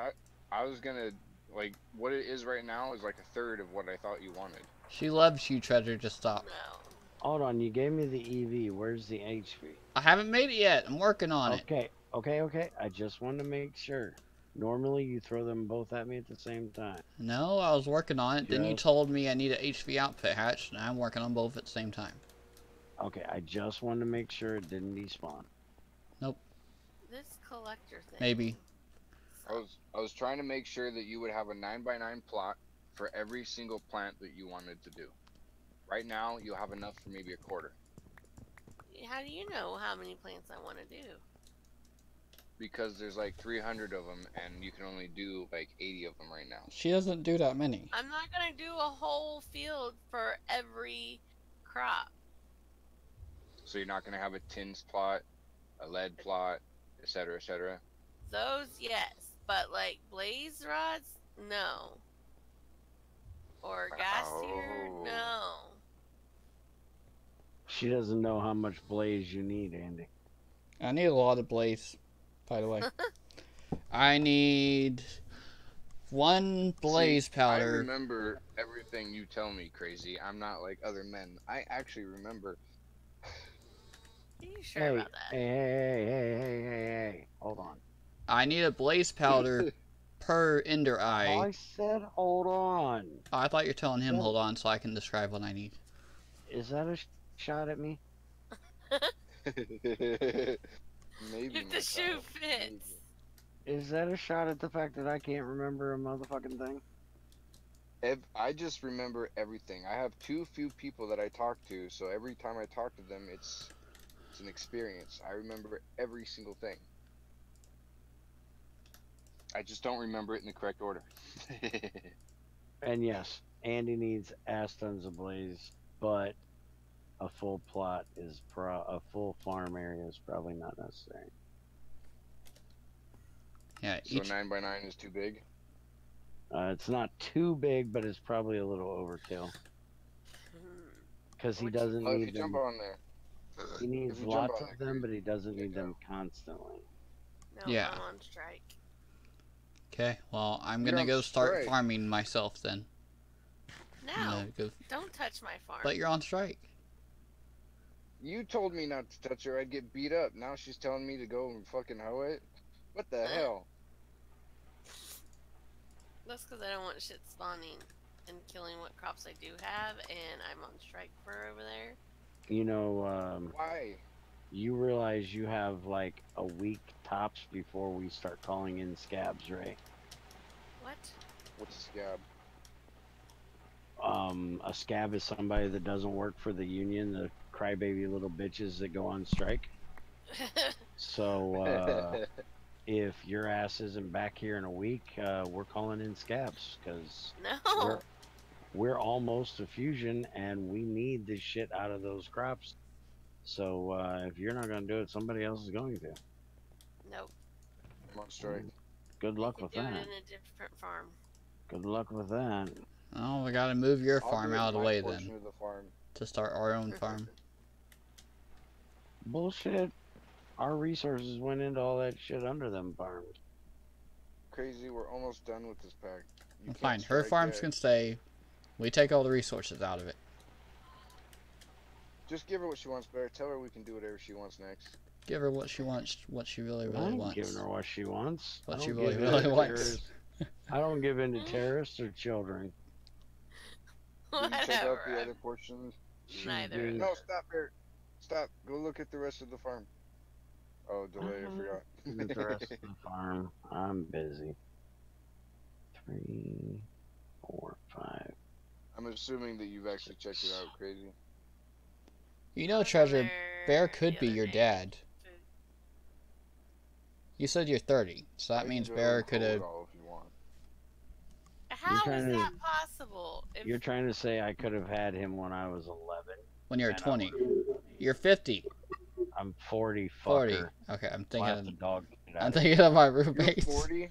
I was gonna, like, what it is right now is like a third of what I thought you wanted. She loves you, Treasure. Just stop. No. Hold on, you gave me the EV. Where's the HV? I haven't made it yet. I'm working on it. Okay. I just wanted to make sure. Normally you throw them both at me at the same time. No, I was working on it. Then you Just- told me I need an HV output hatch, and I'm working on both at the same time. Okay, I just wanted to make sure it didn't despawn. This collector thing. Maybe. I was trying to make sure that you would have a 9x9 plot for every single plant that you wanted to do. Right now, you'll have enough for maybe a quarter. How do you know how many plants I want to do? Because there's like 300 of them, and you can only do like 80 of them right now. She doesn't do that many. I'm not going to do a whole field for every crop. So you're not going to have a tins plot, a lead plot, etc., etc. Those, yes. But like blaze rods, no. She doesn't know how much blaze you need, Andy. I need a lot of blaze, by the way. I need 1 blaze See, I powder. remember everything you tell me, Crazy. I'm not like other men. I actually remember. Are you sure Hey, about that? hey. Hold on. I need a blaze powder per ender eye. I said hold on. Oh, I thought you were telling him hold on so I can describe what I need. Is that a shot at me? Maybe. If the shoe fits. Is that a shot at the fact that I can't remember a motherfucking thing? I just remember everything. I have too few people that I talk to, so every time I talk to them, it's an experience. I remember every single thing. I just don't remember it in the correct order. And yes, Andy needs ass tons of blaze, but a full plot is a full farm area is probably not necessary. Yeah, So 9x9 is too big? It's not too big, but it's probably a little overkill. Because he doesn't Oh, if need you them. jump on there. He needs lots of them, but he doesn't need them constantly. No, Yeah. I'm on strike. Okay, well, I'm You're gonna on go start strike. farming myself then. No, Go... don't touch my farm. But you're on strike. You told me not to touch her, I'd get beat up. Now she's telling me to go and fucking hoe it? What the hell? That's because I don't want shit spawning and killing what crops I do have, and I'm on strike for over there. You know, Why? you realize you have like a week tops before we start calling in scabs, right? What? What's a scab? A scab is somebody that doesn't work for the union, the crybaby little bitches that go on strike. So, if your ass isn't back here in a week, we're calling in scabs, because No. we're almost a fusion, and we need the shit out of those crops. So, if you're not going to do it, somebody else is going to. Nope. I'm on strike. Good luck You with can do that. it in a different farm. Good luck with that. Oh, we gotta move your I'll farm do it out of the my way portion then. of the farm. To start our own farm. Bullshit. Our resources went into all that shit under them farms. Crazy, we're almost done with this pack. You Well, can't fine, her strike farms yet. can stay. We take all the resources out of it. Just give her what she wants, Bear. Tell her we can do whatever she wants next. Give her what she wants, what she really, I really ain't wants. giving her what she wants. What I she don't really, give in really to wants. terrorists. I don't give in to terrorists or children. Did you check out the Whatever. other portions? Neither. being- No, stop, Bear. Stop. Go look at the rest of the farm. Oh, delay, I forgot. With the rest of the farm, I'm busy. 3, 4, 5. I'm assuming that you've actually checked it out, Crazy. You know, I was on Treasure, there Bear could the be other your day. dad. You said you're 30, so that I means can go Bear and could hold have. it all if you want. How trying is to- that possible? If You're trying to say I could have had him when I was 11. When you're and I 20. would've- You're 50. I'm 40, 40. fucker. Okay, I'm Laugh thinking the of, dog shit out I'm of thinking of my You're roommates. 40?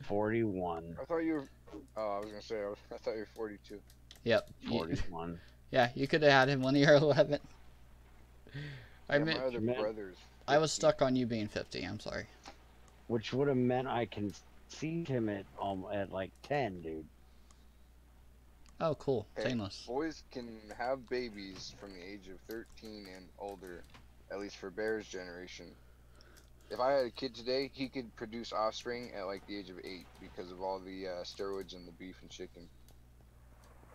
41. I thought you were. Oh, I was gonna say. I thought you were 42. Yep. 41. Yeah, you could have had him when you were 11. I Yeah, meant, my other man. brother's. I was 50. stuck on you being 50. I'm sorry. Which would have meant I conceived him at like 10, dude. Oh, cool. Hey, Stainless. boys can have babies from the age of 13 and older, at least for Bear's generation. If I had a kid today, he could produce offspring at like the age of 8 because of all the steroids in the beef and chicken.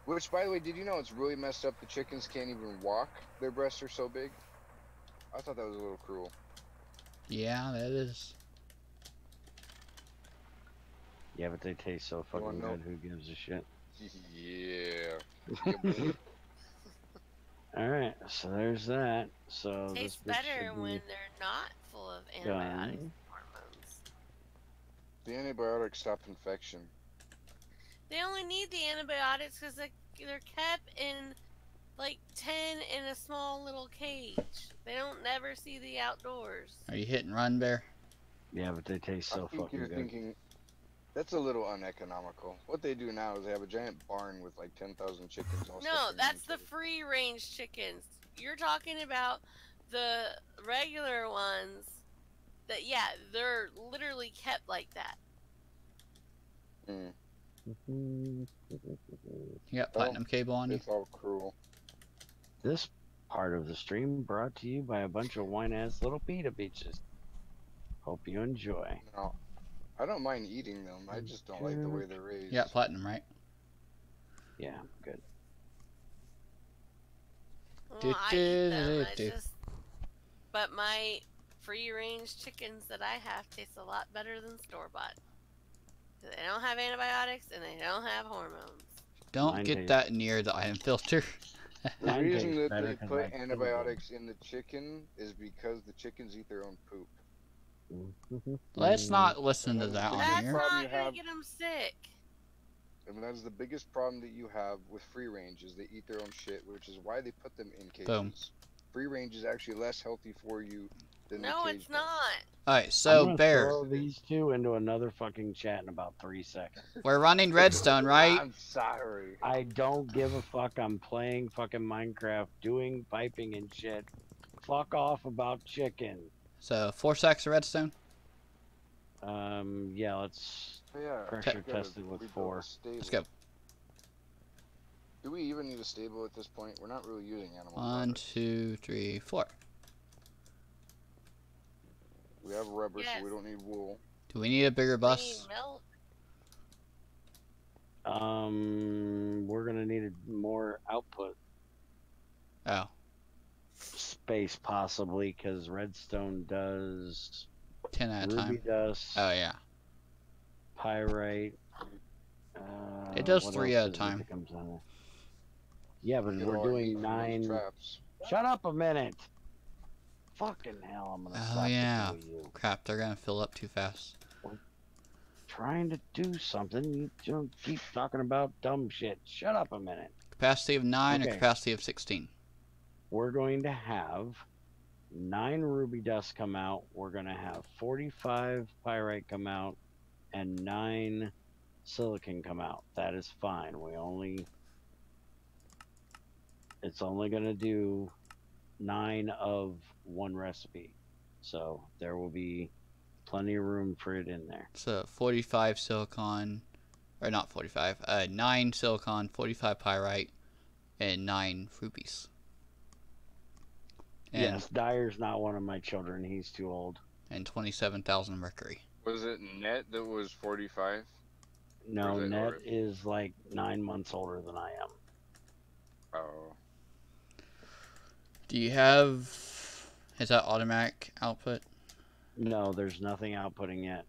Which, by the way, did you know it's really messed up? The chickens can't even walk. Their breasts are so big. I thought that was a little cruel. Yeah, that is. Yeah, but they taste so wanna fucking know? good. Who gives a shit? Yeah. Yeah, boy. Alright, so there's that. So tastes this bitch better should when be they're not full of antibiotics done. and hormones. The antibiotics stop infection. They only need the antibiotics because they're kept in like 10 in a small little cage. They don't never see the outdoors. Are you hit and run, Bear? Yeah, but they taste so I think fucking you're good. thinking that's a little uneconomical. What they do now is they have a giant barn with like 10,000 chickens all No, stuffed in that's each the other. free range chickens. you're talking about the regular ones that, yeah, they're literally kept like that. Mm. You got platinum cable on you? It's all cruel. This part of the stream brought to you by a bunch of wine-ass little pita beaches. Hope you enjoy. No, I don't mind eating them. I just don't like the way they're raised. You got platinum, right? Yeah, good. Well, I eat them. It's just, but my free-range chickens that I have taste a lot better than store-bought. They don't have antibiotics and they don't have hormones. Don't Mine get tastes- that near the item filter. The Mine reason tastes that better they 'cause put I killed antibiotics in the chicken is because the chickens eat their own poop. them. Let's not listen to And that on That's here. problem not you gonna have- get them sick. And that is the biggest problem that you have with free range is they eat their own shit, which is why they put them in cages. Boom. Free range is actually less healthy for you than No, the cage. it's not. Alright, I'm so gonna Bear, throw these two into another fucking chat in about 3 seconds. we're running redstone, right? I'm sorry. I don't give a fuck. I'm playing fucking Minecraft, doing piping and shit. Fuck off about chicken. So 4 stacks of redstone. Yeah, let's Oh, yeah, pressure we gotta test it with rebuild 4. a stable. Let's go. Do we even need a stable at this point? We're not really using animal 1, rubber. 2, 3, 4. We have rubber, Yes. so we don't need wool. Do we need a bigger We bus? need milk. We're gonna need more output Oh, space possibly, because redstone does 10 at a ruby time. dust, Oh yeah. pyrite. It does what 3 else at a is it time. that comes on there? Yeah, but Get we're all our meat doing from those 9. traps. Shut up a minute. Fucking hell, I'm gonna Oh slap yeah. the two of you. Crap, they're gonna fill up too fast. Trying to do something, you don't keep talking about dumb shit. Shut up a minute. Capacity of 9 or Okay. capacity of 16? We're going to have 9 ruby dust come out. We're going to have 45 pyrite come out and 9 silicon come out. That is fine. It's only going to do 9 of one recipe. So there will be plenty of room for it in there. So 45 silicon, or not 45, 9 silicon, 45 pyrite, and 9 rubies. And, Yes, Dyer's not one of my children. He's too old. and 27,000 mercury. Was it net that was 45? No, Or is it Ned older? is like 9 months older than I am. Oh. Do you have, is that automatic output? No, there's nothing outputting yet.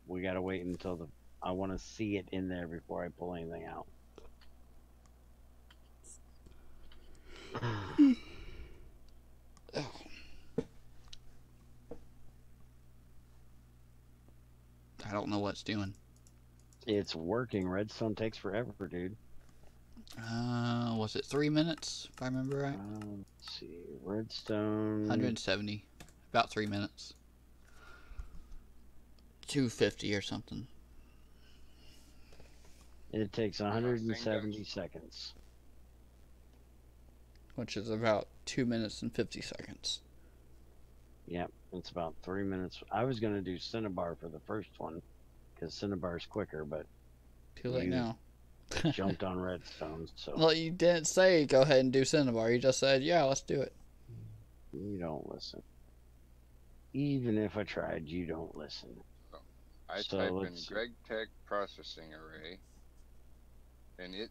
We gotta wait until I want to see it in there before I pull anything out. I don't know what it's doing. It's working. Redstone takes forever, dude. Was it 3 minutes, if I remember right? Let's see. Redstone. 170. About 3 minutes. 250 or something. It takes 170 seconds. Which is about 2 minutes and 50 seconds. Yep, it's about 3 minutes. I was gonna do Cinnabar for the first one, because Cinnabar's quicker, but Too late You- now. jumped on Redstone, so Well, you didn't say go ahead and do Cinnabar. You just said, yeah, let's do it. you don't listen. Even if I tried, you don't listen. I So type in let's- Greg Tech processing array, and it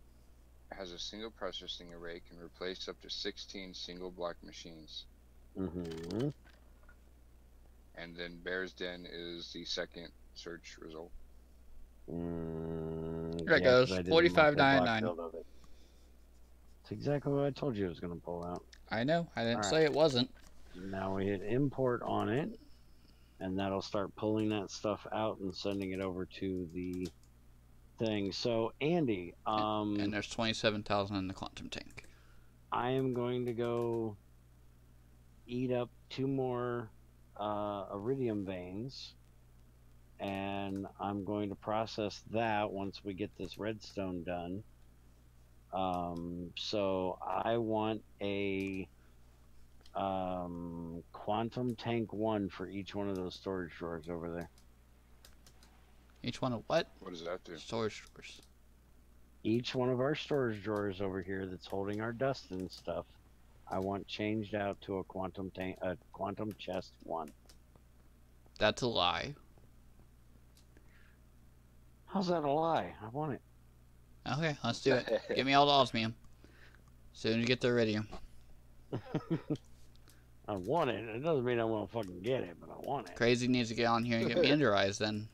has a single processing array can replace up to 16 single block machines. Mm-hmm. And then Bear's Den is the second search result. There it goes, 'cause I did a 45.99. multi-block build of it. It's exactly what I told you it was gonna pull out. I know. I didn't Alright. say it wasn't. Now we hit import on it, and that'll start pulling that stuff out and sending it over to the thing. So Andy, And there's 27,000 in the quantum tank. I am going to go eat up 2 more iridium veins, and I'm going to process that once we get this redstone done. So I want a Quantum Tank 1 for each one of those storage drawers over there. Each one of what? What does that do? Storage drawers. Each one of our storage drawers over here that's holding our dust and stuff, I want changed out to a quantum chest 1. That's a lie. How's that a lie? I want it. Okay, let's do it. Give me all the osmium. Soon as you get the iridium. I want it. It doesn't mean I want to fucking get it, but I want it. Crazy needs to get on here and get me enderized then.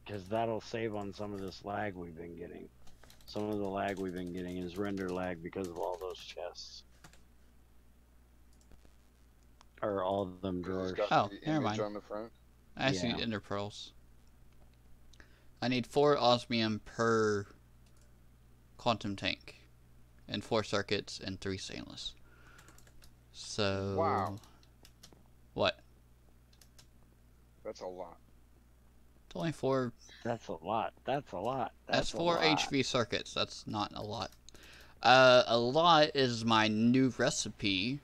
Because that'll save on some of this lag we've been getting. Some of the lag we've been getting is render lag because of all those chests. Or all of them drawers. Oh, never mind. On the front. I actually Yeah. need ender pearls. I need 4 osmium per quantum tank. And 4 circuits and 3 stainless. So... Wow. What? That's a lot. It's only 4... That's a lot. That's a lot. That's a 4 lot. HV circuits. That's not a lot. A lot is my new recipe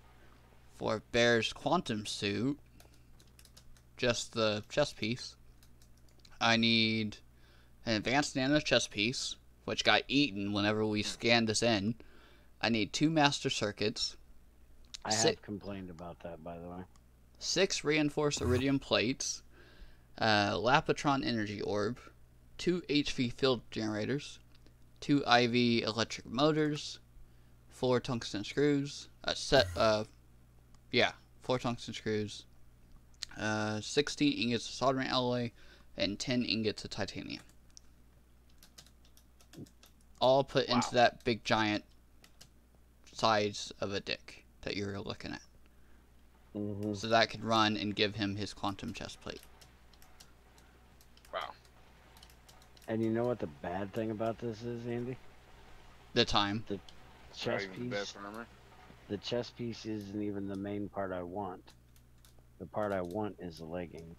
for Bear's quantum suit. Just the chest piece. I need an advanced nano chest piece, which got eaten whenever we scanned this in. I need 2 master circuits. I have complained about that, by the way. 6 reinforced iridium plates. Lapatron energy orb. 2 HV field generators. 2 IV electric motors. 4 tungsten screws. 4 tungsten screws. 16 ingots of soldering alloy. And 10 ingots of titanium. All put into that big giant size of a dick that you're looking at. Mm-hmm. So that could run and give him his quantum chest plate. Wow. And you know what the bad thing about this is, Andy? The time. The chest Not even the piece. best armor. The chest piece isn't even the main part I want. The part I want is the legging.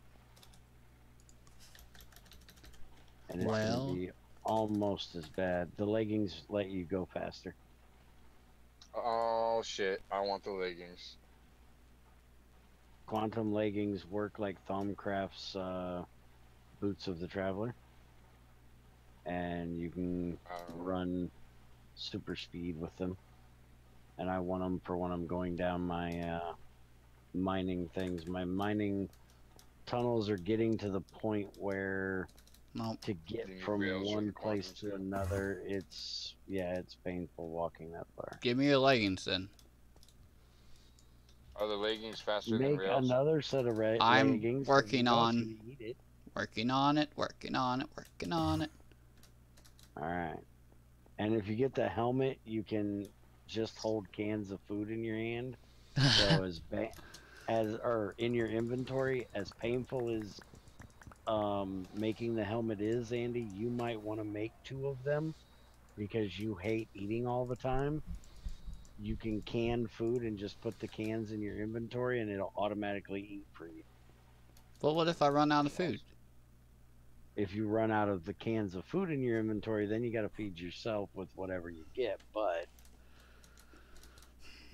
And it's gonna be almost as bad. The leggings let you go faster. Oh shit! I want the leggings. Quantum leggings work like Thaumcraft's boots of the Traveler, and you can run super speed with them. And I want them for when I'm going down my mining things. My mining tunnels are getting to the point where to get from one place to another, it's painful walking that far. Give me your leggings then. Are the leggings faster than Make rails? another set of leggings. I'm working on. You eat it. Working on it. Working on it. Working on it. All right. And if you get the helmet, you can just hold cans of food in your hand. So or in your inventory, as painful as making the helmet is, Andy, you might want to make 2 of them because you hate eating all the time. You can can food and just put the cans in your inventory and it'll automatically eat for you. But what if I run out of food? If you run out of the cans of food in your inventory, then you got to feed yourself with whatever you get, but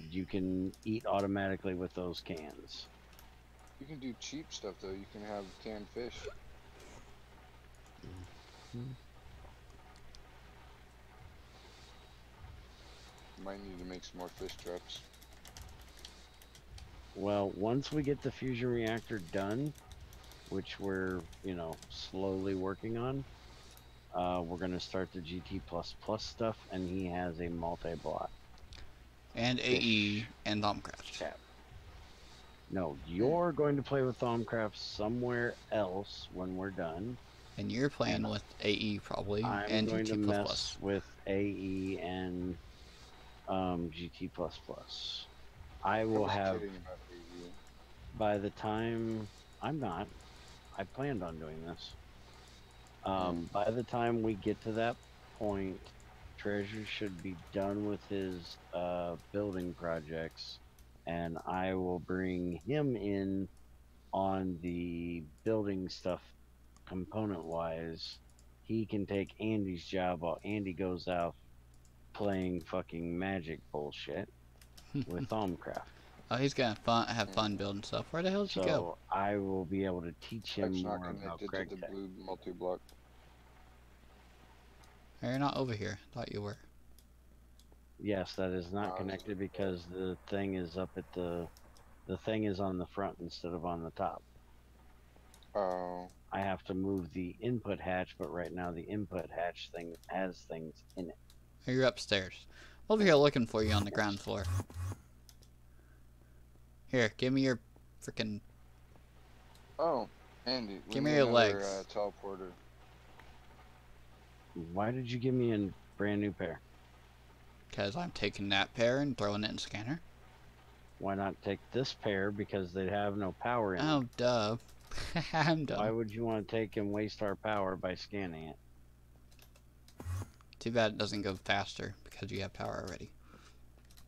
you can eat automatically with those cans. You can do cheap stuff though. You can have canned fish. Might need to make some more fish traps. Well, once we get the fusion reactor done, which we're, slowly working on, we're going to start the GT++ stuff, and he has a multi-block. And AE and Thaumcraft. Chat. No, you're going to play with Thaumcraft somewhere else when we're done. And you're playing with AE probably, I'm and going GT++. to mess with AE and GT++. I will have, by the time, I'm not, I planned on doing this. By the time we get to that point, Treasure should be done with his building projects, and I will bring him in on the building stuff component-wise. He can take Andy's job while Andy goes out playing fucking magic bullshit with Thaumcraft. Oh, he's gonna have fun building stuff. Where the hell did you go? So I will be able to teach him It's not more about connected to Craig the Tech. blue multi-block. You're not over here. Thought you were. Yes, that is not connected because the thing is up at the thing is on the front instead of on the top. Oh. I have to move the input hatch, but right now the input hatch thing has things in it. You're upstairs. Over here looking for you on the ground floor. Here, give me your freaking. Oh, Andy, Give we me need your another, legs. teleporter. Why did you give me a brand new pair? Because I'm taking that pair and throwing it in the scanner. Why not take this pair because they have no power in them? Oh, duh. I'm dumb. Why would you want to take and waste our power by scanning it? Too bad it doesn't go faster because you have power already.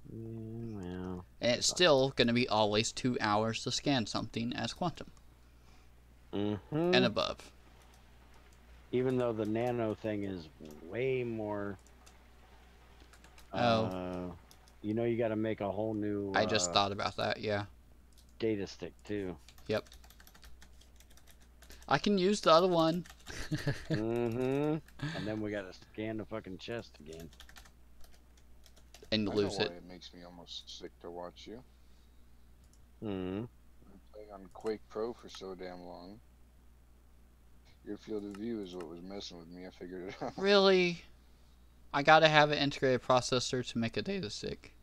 Well. And it's still going to be always 2 hours to scan something as quantum. And above. Even though the nano thing is way more. You know, you got to make a whole new. I just thought about that, yeah. Data stick too. Yep. I can use the other one. And then we got to scan the fucking chest again. And lose I know it. why it makes me almost sick to watch you. Hmm. Playing on Quake Pro for so damn long. Your field of view is what was messing with me. I figured it out. Really? I gotta have an integrated processor to make a data stick.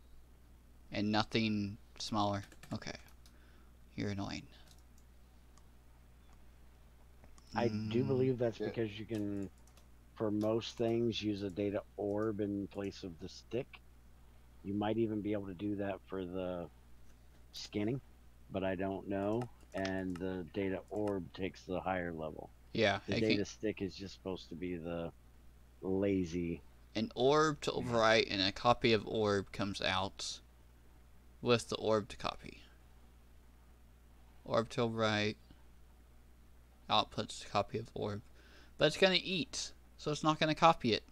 And nothing smaller. Okay. You're annoying. I do believe that's because you can, for most things, use a data orb in place of the stick. You might even be able to do that for the scanning, but I don't know. And the data orb takes the higher level. Yeah. The data stick is just supposed to be the lazy. An orb to overwrite and a copy of orb comes out with the orb to copy. Orb to overwrite. Outputs copy of orb. But it's gonna eat, so it's not gonna copy it.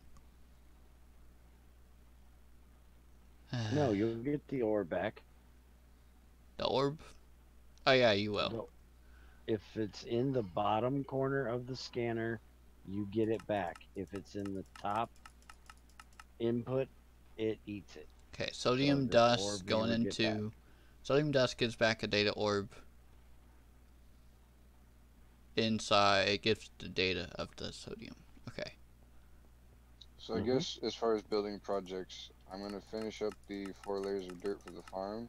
No, you'll get the orb back. The orb? Oh yeah, you will. If it's in the bottom corner of the scanner, you get it back. If it's in the top input, it eats it. Okay, sodium dust going into... Sodium dust gives back a data orb. Inside, it gives the data of the sodium. Okay. So I guess as far as building projects, I'm going to finish up the 4 layers of dirt for the farm.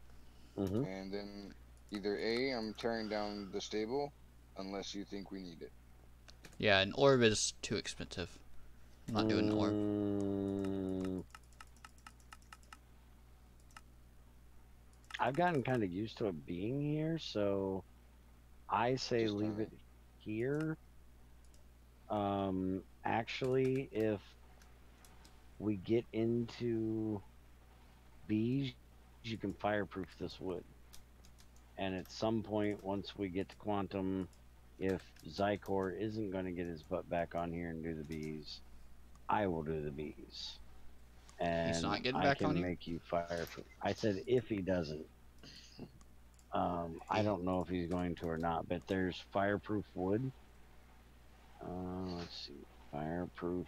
And then either A, I'm tearing down the stable, unless you think we need it. Yeah, an orb is too expensive. I'm not doing an orb. I've gotten kind of used to it being here, so I say leave it here. Actually, if we get into bees, you can fireproof this wood. And at some point, once we get to quantum, if Zykor isn't going to get his butt back on here and do the bees, I will do the bees. And he's not getting I back can on make you fireproof. I said if he doesn't. I don't know if he's going to or not, but there's fireproof wood. Let's see, fireproof.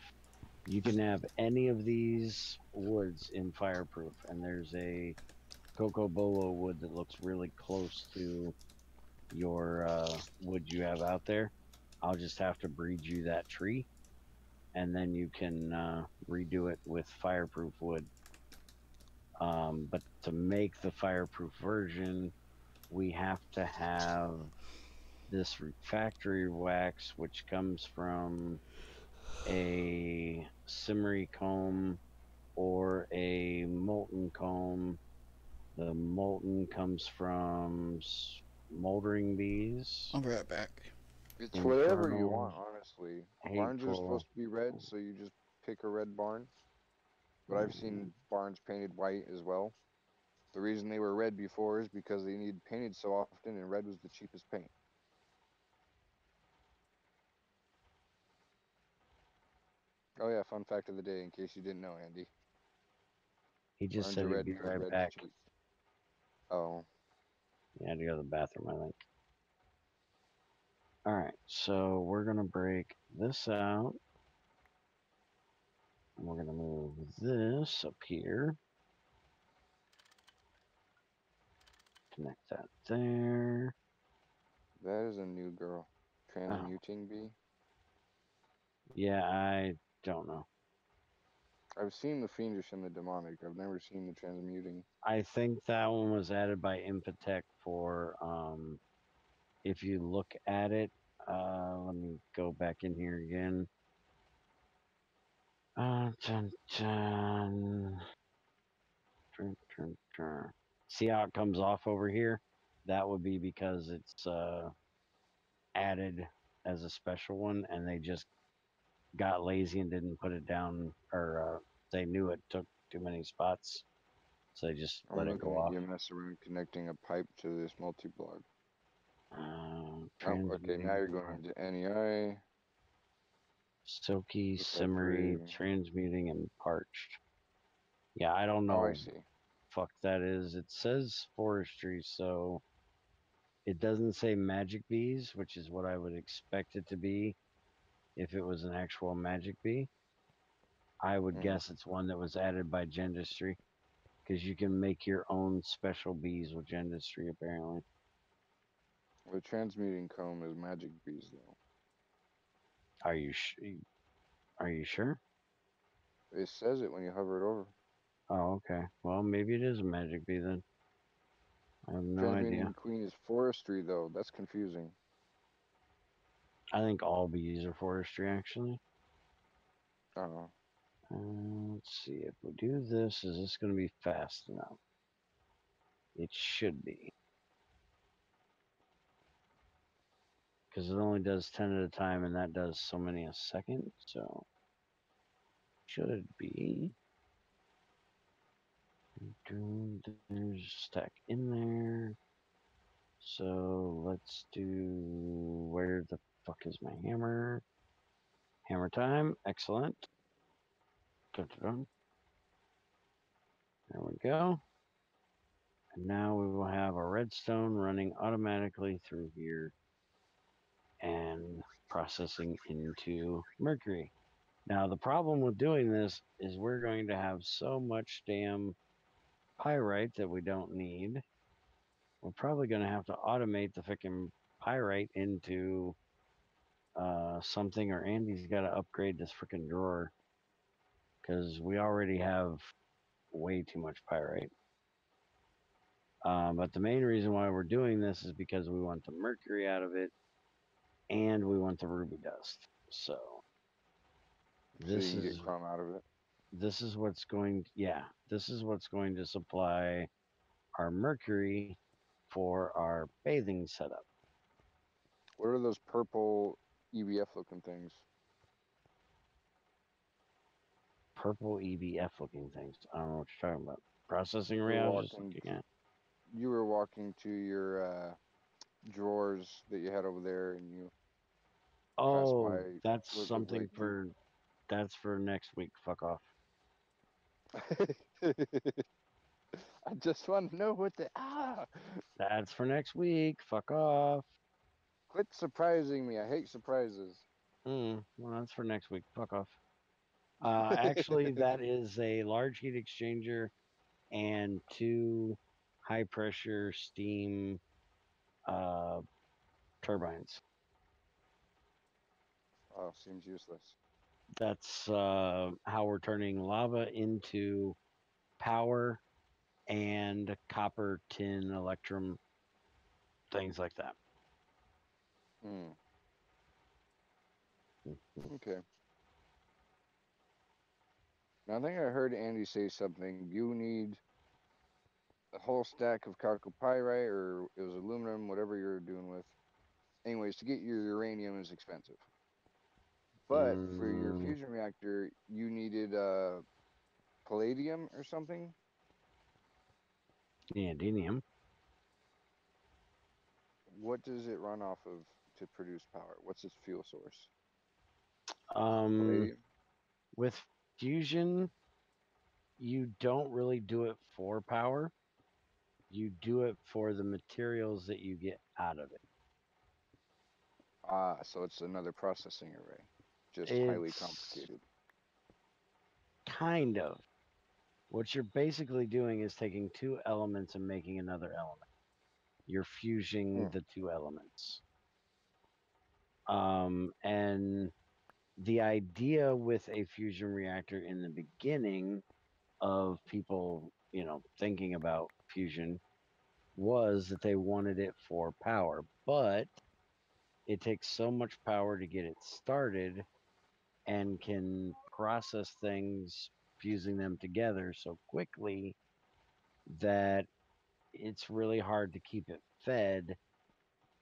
You can have any of these woods in fireproof, and there's a Coco Bolo wood that looks really close to your wood you have out there. I'll just have to breed you that tree, and then you can redo it with fireproof wood. But to make the fireproof version, we have to have this factory wax, which comes from a simmery comb or a molten comb. The molten comes from smoldering bees. I'll be right back. It's whatever you want, honestly. Barns are supposed to be red, so you just pick a red barn. But I've seen barns painted white as well. The reason they were red before is because they needed painted so often, and red was the cheapest paint. Oh yeah, fun fact of the day, in case you didn't know, Andy. He just Barns said are he'd red be because right red's back. cheap. Oh. You had to go to the bathroom, I think. All right, so we're gonna break this out. And we're gonna move this up here. Connect that there. That is a new girl. Oh, Transmuting bee. yeah, I don't know. I've seen the fiendish and the demonic. I've never seen the transmuting. I think that one was added by Impotech for if you look at it, let me go back in here again. Dun, dun. See how it comes off over here? That would be because it's added as a special one, and they just got lazy and didn't put it down, or they knew it took too many spots, so they just let I'm it go looking at off. EMS around connecting a pipe to this multi-block. Oh, okay, now you're going into NEI. Silky, Simmery, Mercury. transmuting, and parched. Yeah, I don't know. Oh, I see. Fuck that is. It says forestry, so it doesn't say magic bees, which is what I would expect it to be if it was an actual magic bee. I would guess it's one that was added by Gendustry, because you can make your own special bees with Gendustry, apparently. The transmuting comb is magic bees, though. Are you sure? It says it when you hover it over. Oh, okay. Well, maybe it is a magic bee then. I have no Transmuting idea. queen is forestry, though. That's confusing. I think all bees are forestry, actually. Oh. Let's see. If we do this, is this going to be fast enough? It should be. Because it only does 10 at a time, and that does so many a second, so should be. There's a stack in there. So let's do. Where the fuck is my hammer? Hammer time. Excellent. Dun-dun-dun. There we go. And now we will have a redstone running automatically through here and processing into mercury. Now, the problem with doing this is we're going to have so much damn pyrite that we don't need. We're probably going to have to automate the freaking pyrite into something, or Andy's got to upgrade this freaking drawer because we already have way too much pyrite. But the main reason why we're doing this is because we want the mercury out of it and we want the ruby dust. So this you can is get chrome out of it. this is what's going this is what's going to supply our mercury for our bathing setup. What are those purple EBF looking things? Purple EBF looking things. I don't know what you're talking about. Processing array. I was just looking at. You were walking to your drawers that you had over there, and you. Oh, that's something for. That's for next week. Fuck off. I just want to know what the That's for next week. Fuck off. Quit surprising me. I hate surprises. Well, that's for next week. Fuck off. Actually, that is a large heat exchanger and 2 high pressure steam turbines. Oh, seems useless. That's how we're turning lava into power and copper, tin, electrum, things like that. Okay. Now, I think I heard Andy say something. You need a whole stack of chalcopyrite, or it was aluminum, whatever you're doing with. Anyways, to get your uranium is expensive. But for your fusion reactor, you needed palladium or something? Neodymium. What does it run off of to produce power? What's its fuel source? With fusion, you don't really do it for power. You do it for the materials that you get out of it. Ah, so it's another processing array, just highly It's complicated. kind of. What you're basically doing is taking two elements and making another element. You're fusing the two elements. And the idea with a fusion reactor in the beginning of people, thinking about fusion was that they wanted it for power, but it takes so much power to get it started and can process things, fusing them together so quickly that it's really hard to keep it fed.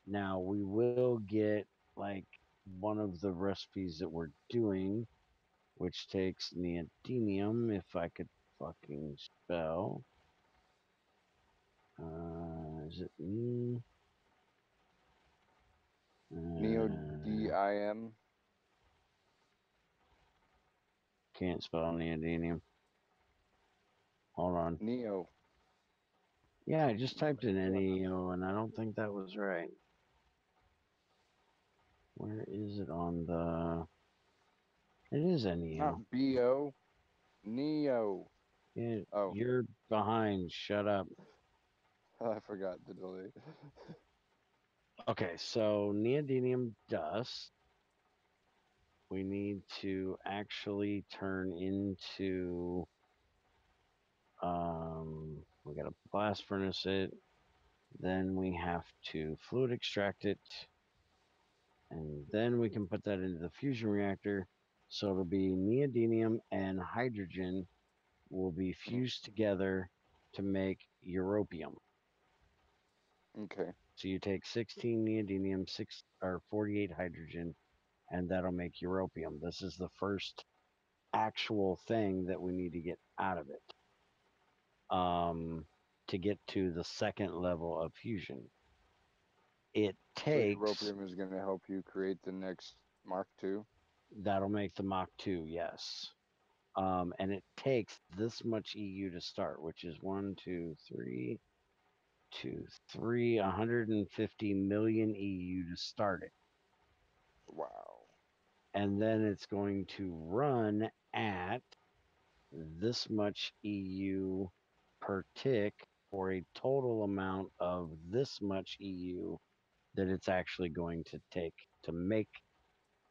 Now, we will get like one of the recipes that we're doing, which takes neodymium, if I could fucking spell. Is it me? Neodymium. Can't spell neodymium. Hold on. Neo. Yeah, I just typed in NEO and I don't think that was right. Where is it on the... It is NEO. Not BO. Neo. Yeah, Oh. you're behind. Shut up. I forgot the delay. Okay, so neodymium dust we need to actually turn into... we gotta blast furnace it. Then we have to fluid extract it. And then we can put that into the fusion reactor. So it'll be neodymium and hydrogen will be fused together to make europium. Okay. So you take 16 neodymium, 48 hydrogen, and that'll make europium. This is the first actual thing that we need to get out of it to get to the second level of fusion. It So takes... europium is going to help you create the next Mark II? That'll make the Mach 2, yes. And it takes this much EU to start, which is 150 million EU to start it. Wow. And then it's going to run at this much EU per tick for a total amount of this much EU that it's actually going to take to make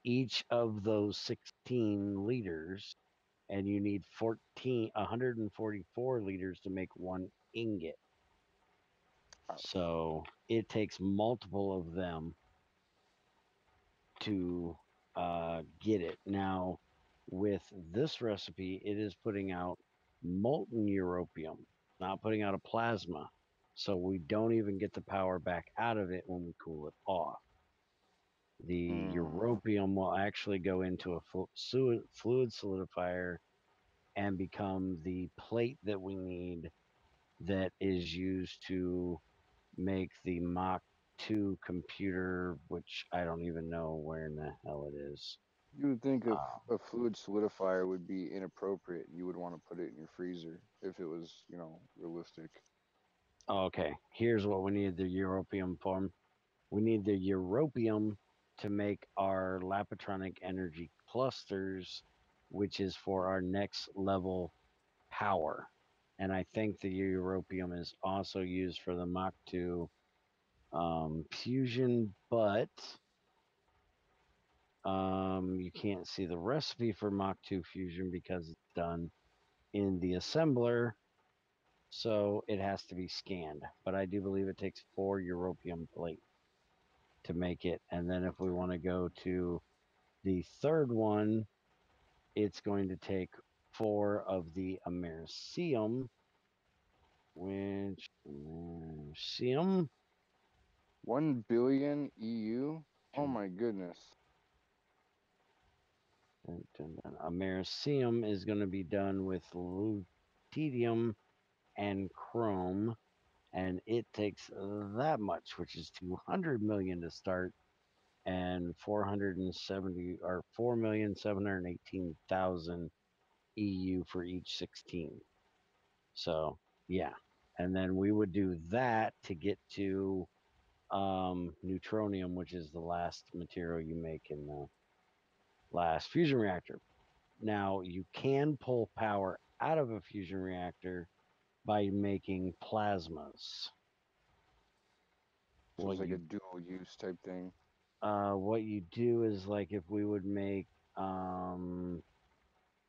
each of those 16 liters. And you need 144 liters to make one ingot. Ouch. So it takes multiple of them to get it. Now, with this recipe, it is putting out molten europium, not putting out a plasma. So we don't even get the power back out of it when we cool it off. The europium will actually go into a fluid solidifier and become the plate that we need that is used to make the Mach 2 computer, which I don't even know where in the hell it is. You would think if a fluid solidifier would be inappropriate, you would want to put it in your freezer if it was, realistic. Okay, here's what we need the europium for. We need the europium to make our Lapatronic energy clusters, which is for our next level power. And I think the europium is also used for the Mach 2 fusion, but you can't see the recipe for Mach 2 fusion because it's done in the assembler, so it has to be scanned. But I do believe it takes 4 europium plate to make it. And then if we want to go to the third one, it's going to take 4 of the americium, which americium 1 billion EU? Oh my goodness. Americium is going to be done with lutetium and chrome, and it takes that much, which is 200 million to start, and 470 or 4,718,000 EU for each 16. So yeah, And then we would do that to get to neutronium, which is the last material you make in the last fusion reactor. Now, you can pull power out of a fusion reactor by making plasmas. So it's like a dual use type thing. What you do is, like, if we would make, let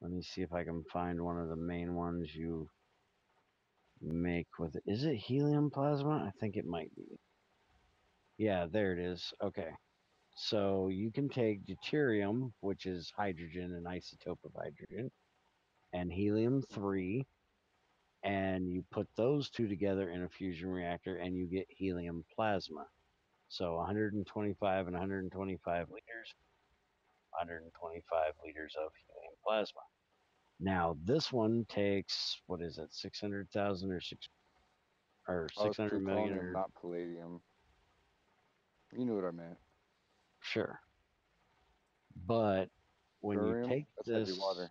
me see if I can find one of the main ones you make with it. Is it helium plasma? I think it might be. Yeah, there it is. Okay. So you can take deuterium, which is hydrogen, an isotope of hydrogen, and helium-3, and you put those two together in a fusion reactor and you get helium plasma. So 125 and 125 liters, 125 liters of helium plasma. Now this one takes, what is it, 600,000 or 600 million Plutonium, or not palladium. You knew what I meant. sure. But when you Barium, take that's this, heavy water.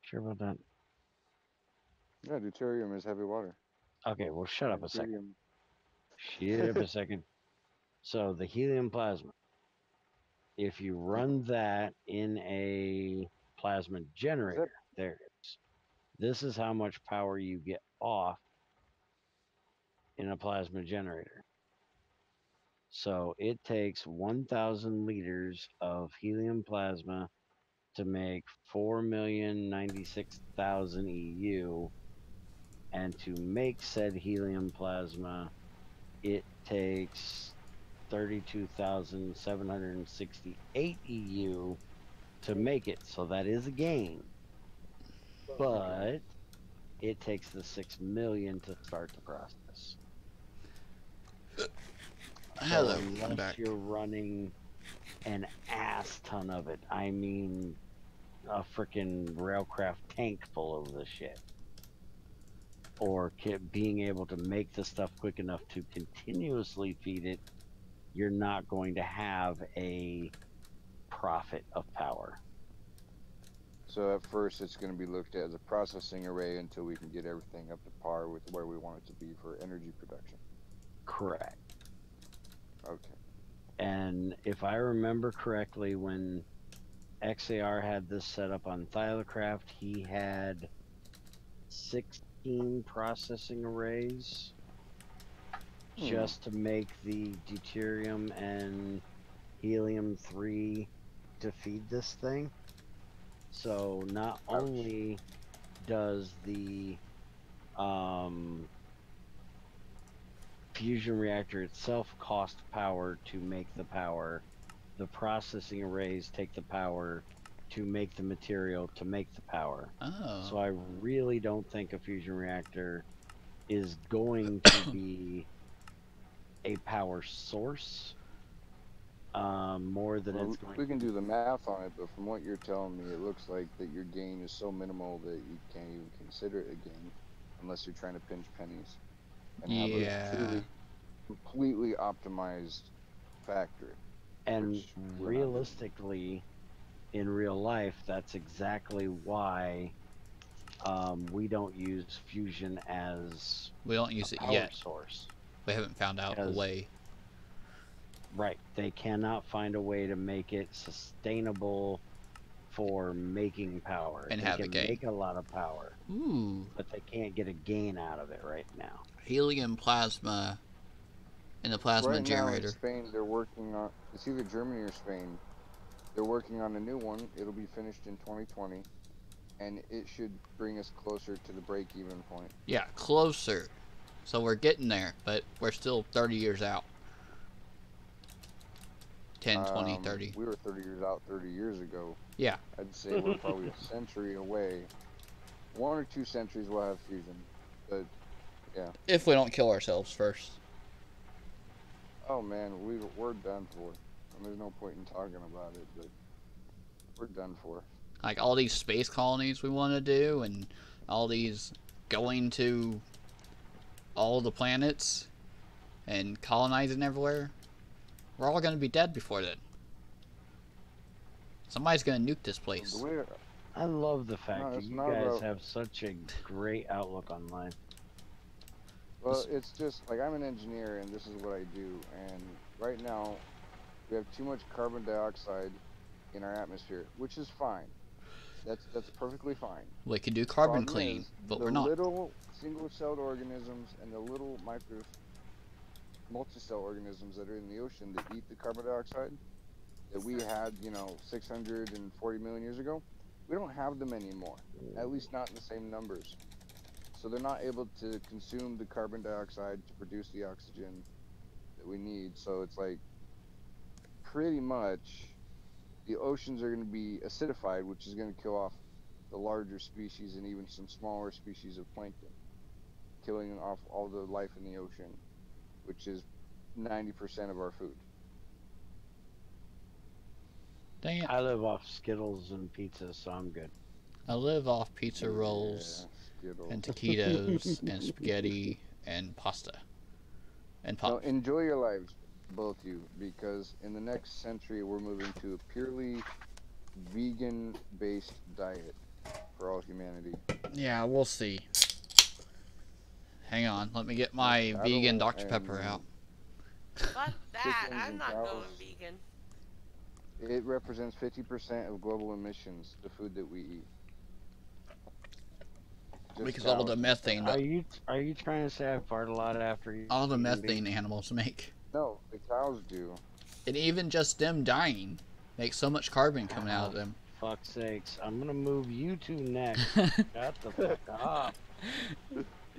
Sure about that? Yeah, deuterium is heavy water. Okay, well, shut up a second. Deuterium. Shut up a second. So the helium plasma, if you run that in a plasma generator, there it is. This is how much power you get off in a plasma generator. So it takes 1,000 liters of helium plasma to make 4,096,000 EU. And to make said helium plasma, it takes 32,768 EU to make it. So that is a gain. But it takes the 6 million to start the process. Hello, unless I'm back. you're running an ass ton of it, I mean a freaking railcraft tank full of this shit, or being able to make the stuff quick enough to continuously feed it, you're not going to have a profit of power. So at first it's going to be looked at as a processing array until we can get everything up to par with where we want it to be for energy production. Correct. Okay. And if I remember correctly, when XAR had this set up on Thylacraft, he had 16 processing arrays just to make the deuterium and helium-3 to feed this thing. So not only does the fusion reactor itself cost power to make the power, the processing arrays take the power to make the material to make the power. Oh. So I really don't think a fusion reactor is going to be a power source more than it's going. We can do the math on it, but from what you're telling me, it looks like that your gain is so minimal that you can't even consider it a gain unless you're trying to pinch pennies and have a truly completely optimized factory. And realistically, in real life, that's exactly why we don't use fusion as we don't use a it power yet. source. We haven't found out a way. Right, they cannot find a way to make it sustainable for making power. And they have a can gain. make a lot of power. Ooh. But they can't get a gain out of it right now. Helium plasma in the plasma generator. Now in Spain, they're working on, it's either Germany or Spain, they're working on a new one. It'll be finished in 2020, and it should bring us closer to the break-even point. Yeah, closer. So we're getting there, but we're still 30 years out. 10, 20, 30. We were 30 years out 30 years ago. Yeah. I'd say we're probably a century away. 1 or 2 centuries we'll have fusion, but yeah. If we don't kill ourselves first. Oh man, we're done for. And there's no point in talking about it, but we're done for. Like all these space colonies we want to do, and all these going to all the planets and colonizing everywhere. We're all going to be dead before then. Somebody's going to nuke this place. I love the fact that it's you not guys about- have such a great outlook on life. Well, it's just like I'm an engineer and this is what I do. And right now, we have too much carbon dioxide in our atmosphere, which is fine. That's perfectly fine. We could do carbon Problem cleaning, is, but the we're not. little single-celled organisms and the little multi-cell organisms that are in the ocean that eat the carbon dioxide that we had, 640 million years ago, we don't have them anymore. At least not in the same numbers. So they're not able to consume the carbon dioxide to produce the oxygen that we need. So it's like pretty much the oceans are going to be acidified, which is going to kill off the larger species and even some smaller species of plankton, killing off all the life in the ocean, which is 90% of our food. Dang it. I live off Skittles and pizza, so I'm good. I live off pizza rolls Skittles. and taquitos and spaghetti and pasta and So pop. enjoy your lives, both you, because in the next century we're moving to a purely vegan-based diet for all humanity. Yeah, we'll see. Hang on, let me get my Cattle vegan Dr. and Pepper out. Fuck that. chickens I'm and not cows. going vegan. It represents 50% of global emissions, the food that we eat. Just Because all the cows. methane, Are you trying to say I fart a lot after you? all the eating methane beef? animals make. No, the cows do. And even just them dying makes so much carbon coming out of them. Fuck's sakes! I'm gonna move you two next. Shut the fuck up.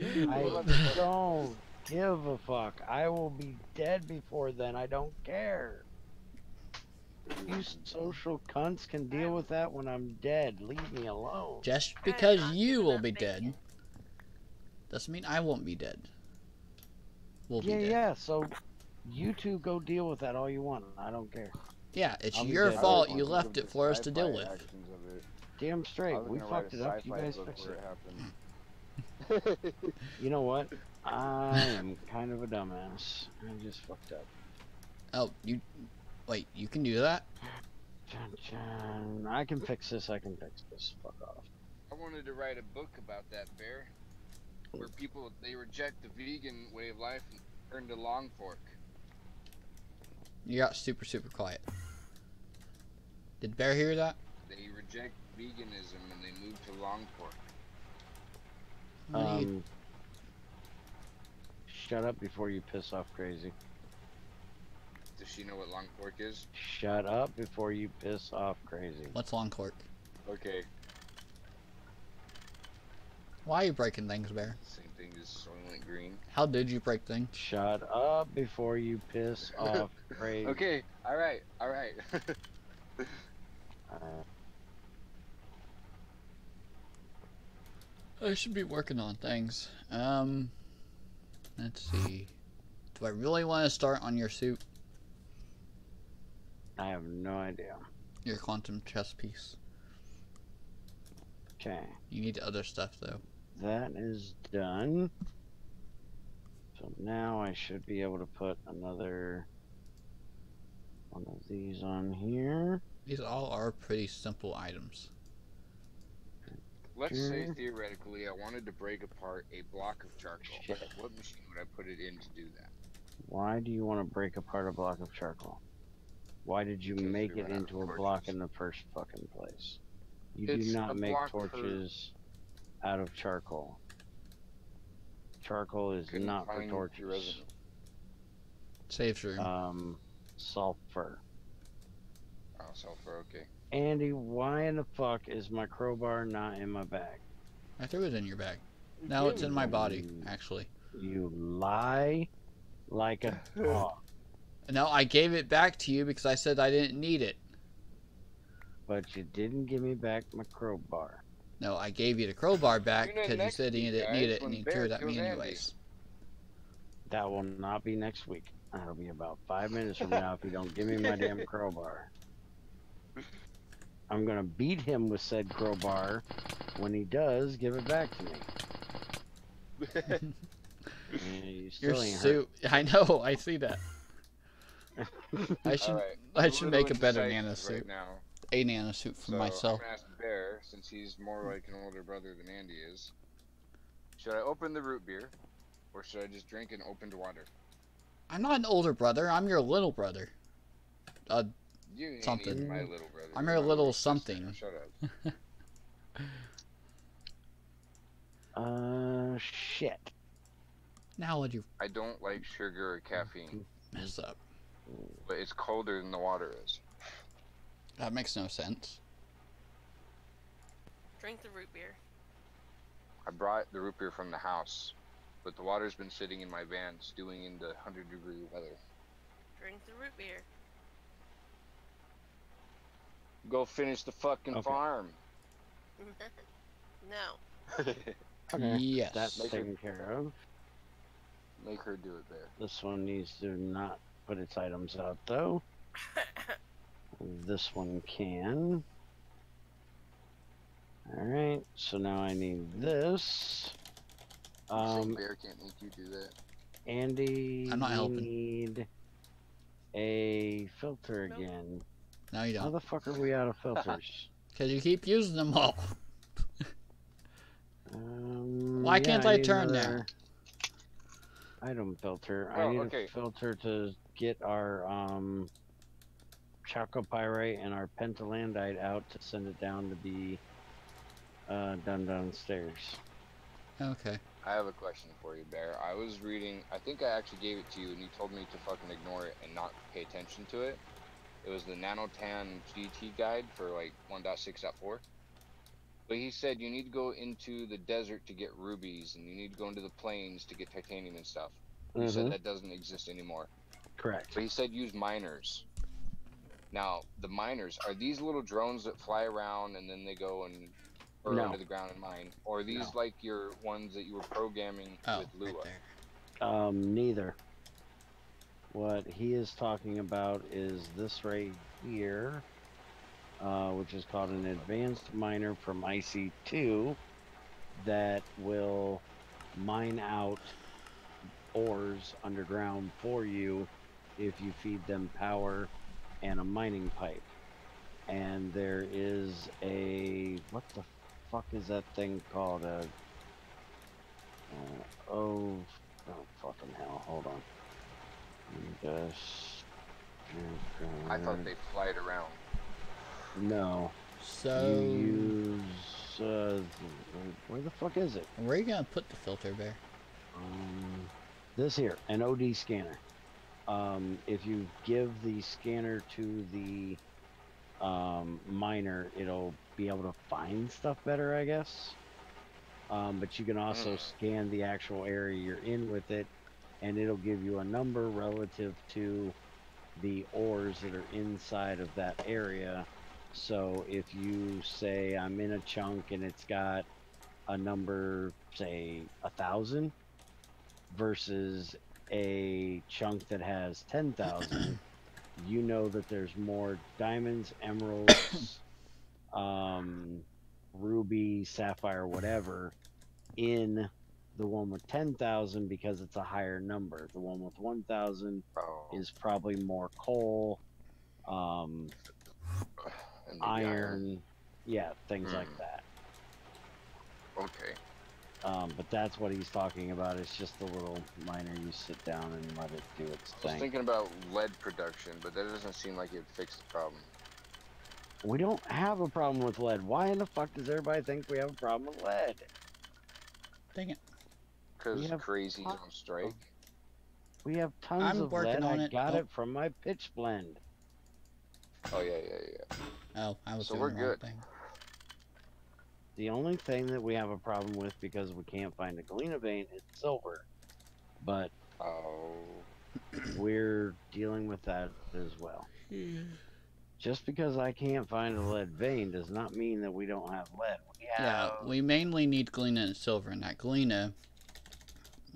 I don't give a fuck. I will be dead before then. I don't care. You social cunts can deal with that when I'm dead. Leave me alone. Just because not you giving will up be bacon. dead doesn't mean I won't be dead. We'll be Yeah, dead. yeah. So you two go deal with that all you want. I don't care. Yeah, it's I'll be your dead. fault I you was left looking it at for us to deal sci-fi with. actions of it. Damn I straight. was We gonna write fucked a it up. You sci-fi guys book fix where it. it happened. You know what? I am kind of a dumbass. I just fucked up. Oh, wait, you can do that? Chun, chun. I can fix this. I can fix this. Fuck off. I wanted to write a book about that, Bear, where people they reject the vegan way of life and turn to long pork. You got super quiet. Did Bear hear that? They reject veganism and they move to long pork. Shut up before you piss off Crazy. Does she know what long pork is? Shut up before you piss off Crazy. What's long cork? Okay, Why are you breaking things, Bear? same thing as Soylent Green. How did you break things? Shut up before you piss off Crazy. Okay, all right. I should be working on things. Let's see. Do I really want to start on your suit? I have no idea. Your quantum chess piece. Okay. You need other stuff, though. That is done. So now I should be able to put another one of these on here. These all are pretty simple items. Let's say Sure. theoretically I wanted to break apart a block of charcoal. Shit. What machine would I put it in to do that? Why do you want to break apart a block of charcoal? Why did you Because make we it ran out into of a block torches. in the first fucking place? You It's do a not make block per- torches out of charcoal. Charcoal is Couldn't not for find torches. your resin. Saves room. Sulfur. Oh, sulfur, okay. Andy, why in the fuck is my crowbar not in my bag? I threw it in your bag. No, it's in my body, actually. You lie like a dog. No, I gave it back to you because I said I didn't need it. But you didn't give me back my crowbar. No, I gave you the crowbar back Tune in because you next said you week, didn't guys, need it when and you Bear threw it at me kills Andy. anyways. That will not be next week. That'll be about 5 minutes from now if you don't give me my damn crowbar. I'm gonna beat him with said crowbar. When he does, give it back to me. Yeah, you Your still ain't suit. I know, I see that. I should Alright, I I'm should a make a little better indecisive nano suit. right now. A nano suit for So myself. I'm gonna ask Bear, since he's more like an older brother than Andy is. Should I open the root beer, or should I just drink an opened water? I'm not an older brother. I'm your little brother. You ain't Something. even my little brother. I'm You're your my little sister. something. Shut up. Shit. Now would you I don't like sugar or caffeine, mess up? but it's colder than the water is. That makes no sense. Drink the root beer. I brought the root beer from the house, but the water's been sitting in my van stewing in the 100-degree weather. Drink the root beer. Go finish the fucking farm. No. Okay. Yes. That's taken care of. Make her do it, Bear. This one needs to not put its items out, though. This one can. Alright, so now I need this. Bear can't make you do that. Andy, I'm not we helping. need a filter again. No, you How don't. the fuck are we out of filters? Because you keep using them all. Why Yeah, can't I need turn another now? Item filter. Oh, I need okay. a filter to get our chalcopyrite and our pentalandite out to send it down to be done downstairs. Okay. I have a question for you, Bear. I was reading, I think I actually gave it to you, and you told me to fucking ignore it and not pay attention to it. It was the Nanotan GT guide for like 1.6.4. But he said you need to go into the desert to get rubies, and you need to go into the plains to get titanium and stuff. He said that doesn't exist anymore. Correct. But he said use miners. Now, the miners, are these little drones that fly around and then they go and burrow into the ground and mine? Or are these like your ones that you were programming with Lua? Right there. Neither. What he is talking about is this right here, which is called an advanced miner from IC2 that will mine out ores underground for you if you feed them power and a mining pipe. And there is a, what the fuck is that thing called? Oh fucking hell, hold on. I thought they flied around. No. So, You use, where the fuck is it? where are you going to put the filter, Bear? This here, an OD scanner. If you give the scanner to the miner, it'll be able to find stuff better, I guess. But you can also scan the actual area you're in with it, and it'll give you a number relative to the ores that are inside of that area. So if you say I'm in a chunk and it's got a number, say 1,000, versus a chunk that has 10,000, you know that there's more diamonds, emeralds, ruby, sapphire, whatever, in the one with 10,000 because it's a higher number. The one with 1,000 is probably more coal, iron, yeah, things like that. Okay. But that's what he's talking about. It's just the little miner you sit down and let it do its I was thing. thinking about lead production, but that doesn't seem like it would fix the problem. We don't have a problem with lead. Why in the fuck does everybody think we have a problem with lead? Dang it. Because crazy's on strike. We have tons of lead. I got it from my pitch blend. Oh, yeah. Oh, I was so doing we're the wrong good. thing. The only thing that we have a problem with because we can't find a galena vein is silver. But we're dealing with that as well. Just because I can't find a lead vein does not mean that we don't have lead. Yeah, we mainly need galena and silver, and that galena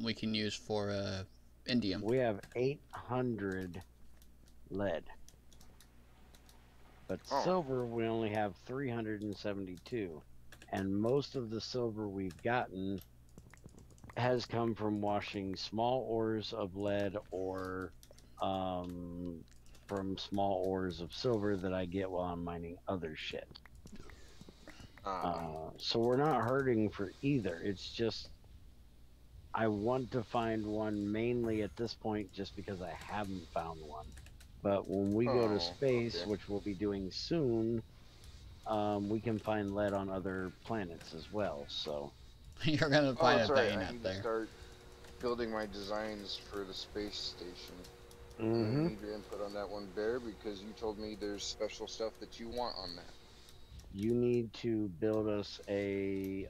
we can use for indium. We have 800 lead. But silver, we only have 372. And most of the silver we've gotten has come from washing small ores of lead or from small ores of silver that I get while I'm mining other shit. So we're not hurting for either. It's just I want to find one mainly at this point just because I haven't found one. But when we go to space, Okay. which we'll be doing soon, we can find lead on other planets as well. So You're gonna Oh, find a that's right. vein I up need to there. start building my designs for the space station. I'm mm-hmm. gonna need your input on that one, Bear, because you told me there's special stuff that you want on that. You need to build us a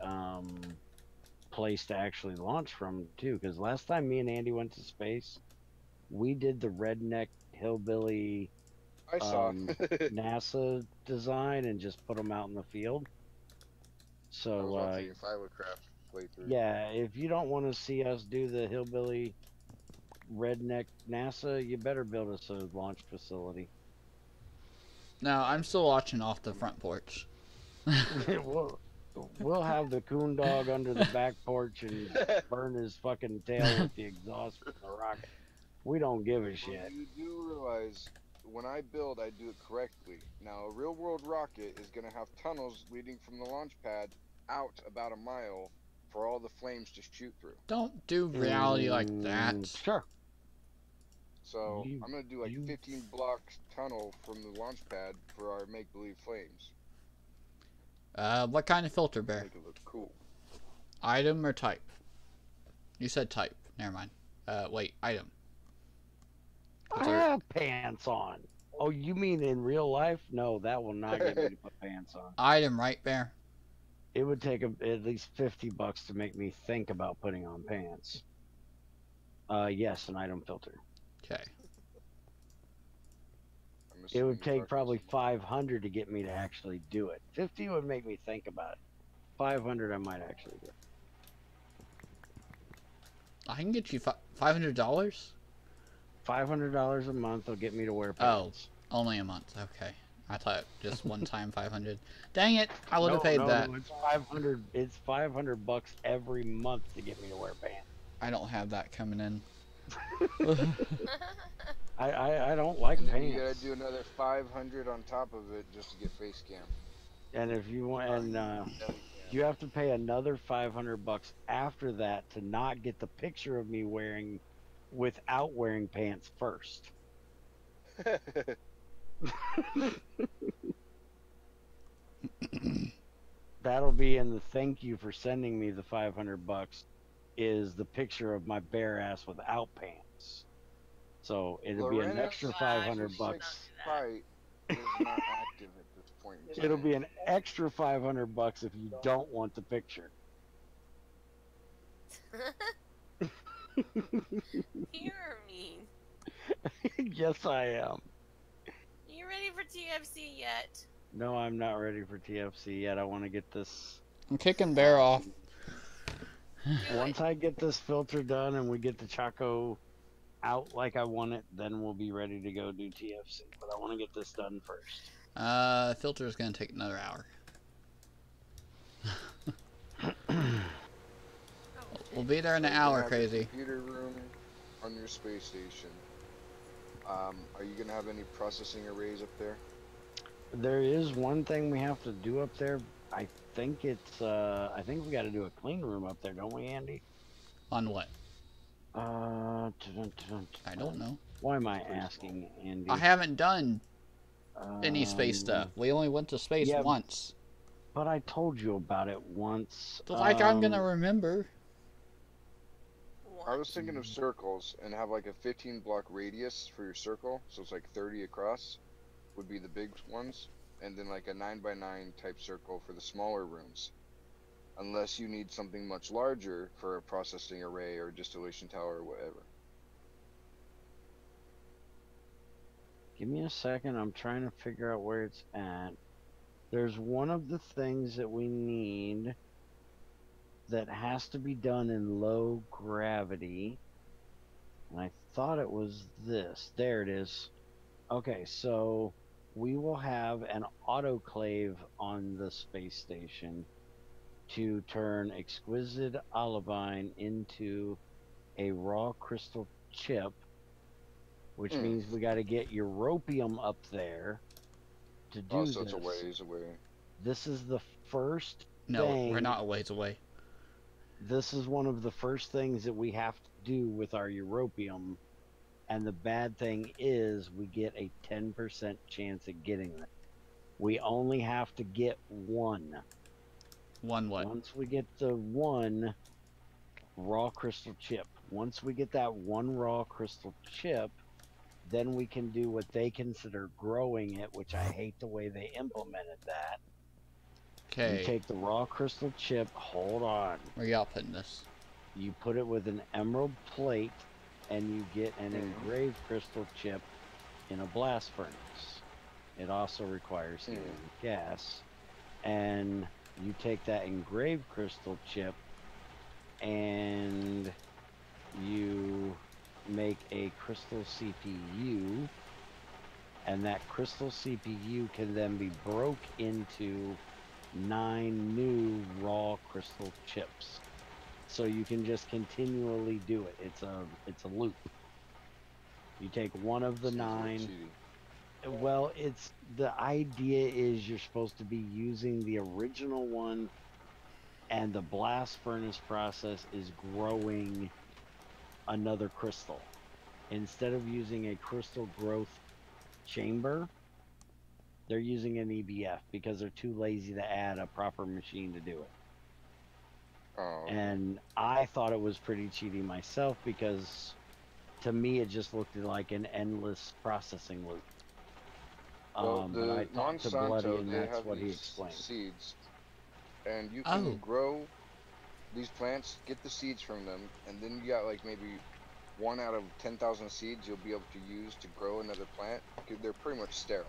place to actually launch from too. Because last time me and Andy went to space, we did the redneck hillbilly I saw. NASA design and just put them out in the field. I was So watching Philocraft playthrough. yeah, if you don't want to see us do the hillbilly redneck NASA, you better build us a launch facility. No, I'm still watching off the front porch. we'll have the coon dog under the back porch and burn his fucking tail with the exhaust from the rocket. We don't give a shit. Well, you do realize when I build, I do it correctly. Now, a real world rocket is going to have tunnels leading from the launch pad out about a mile for all the flames to shoot through. Don't do reality like that. Sure. So I'm going to do like 15 block tunnel from the launch pad for our make-believe flames. What kind of filter, Bear? Make it look cool. Item or type? You said type. Never mind. Wait, item. I have pants on. Oh, you mean in real life? No, that will not get me to put pants on. Item, right, Bear? It would take at least $50 to make me think about putting on pants. Yes, an item filter. Okay. It would take probably 500 to get me to actually do it. 50 would make me think about it. 500 I might actually do. I can get you $500. $500 a month will get me to wear pants. Oh, only a month. Okay. I thought just one time 500. Dang it! I would have paid that. No, it's 500. It's $500 every month to get me to wear pants. I don't have that coming in. I don't like pants. You gotta do another 500 on top of it just to get face cam. And if you want, you have to pay another $500 after that to not get the picture of me without wearing pants first. That'll be in the thank you for sending me the $500 is the picture of my bare ass without pants. So it'll be an extra $500. Fight is not active at this point. It'll be an extra $500 if you don't want the picture. You're mean. Yes, I am. You ready for TFC yet? No, I'm not ready for TFC yet. I want to get this. I'm kicking Bear off. Once I get this filter done and we get the Chaco out like I want it, then we'll be ready to go do TFC. But I want to get this done first. Filter is gonna take another hour. We'll be there in an hour, crazy. Computer room on your space station. Are you gonna have any processing arrays up there? There is one thing we have to do up there. I think it's I think we got to do a clean room up there, don't we, Andy? On what? I don't know. Why am I asking, Andy? I haven't done any space stuff. We only went to space once. But I told you about it once. Like I'm gonna remember. I was thinking of circles and have like a 15 block radius for your circle, so it's like 30 across would be the big ones, and then like a 9x9 type circle for the smaller rooms. Unless you need something much larger for a processing array or distillation tower or whatever. Give me a second. I'm trying to figure out where it's at. There's one of the things that we need that has to be done in low gravity. And I thought it was this. There it is. Okay, so we will have an autoclave on the space station to turn exquisite olivine into a raw crystal chip, which means we got to get europium up there to do so this. it's a ways away. This is the first No, thing. we're not a ways away. This is one of the first things that we have to do with our europium. And the bad thing is we get a 10% chance at getting it. We only have to get one. One what? Once we get the one raw crystal chip, once we get that one raw crystal chip, then we can do what they consider growing it, which I hate the way they implemented that. You Okay. take the raw crystal chip, hold on. Where y'all putting this? You put it with an emerald plate, and you get an engraved crystal chip in a blast furnace. It also requires helium gas. And you take that engraved crystal chip and you make a crystal CPU, and that crystal CPU can then be broke into 9 new raw crystal chips. So you can just continually do it. It's a loop. You take one of the 9. Well, it's the idea is you're supposed to be using the original one, and the blast furnace process is growing another crystal. Instead of using a crystal growth chamber, they're using an EBF because they're too lazy to add a proper machine to do it. Oh. And I thought it was pretty cheaty myself, because to me it just looked like an endless processing loop. Well, But I the talked to Bloody, Monsanto, and they that's have what he these explained. seeds, and you can grow these plants, get the seeds from them, and then you got like maybe 1 out of 10,000 seeds you'll be able to use to grow another plant. They're pretty much sterile,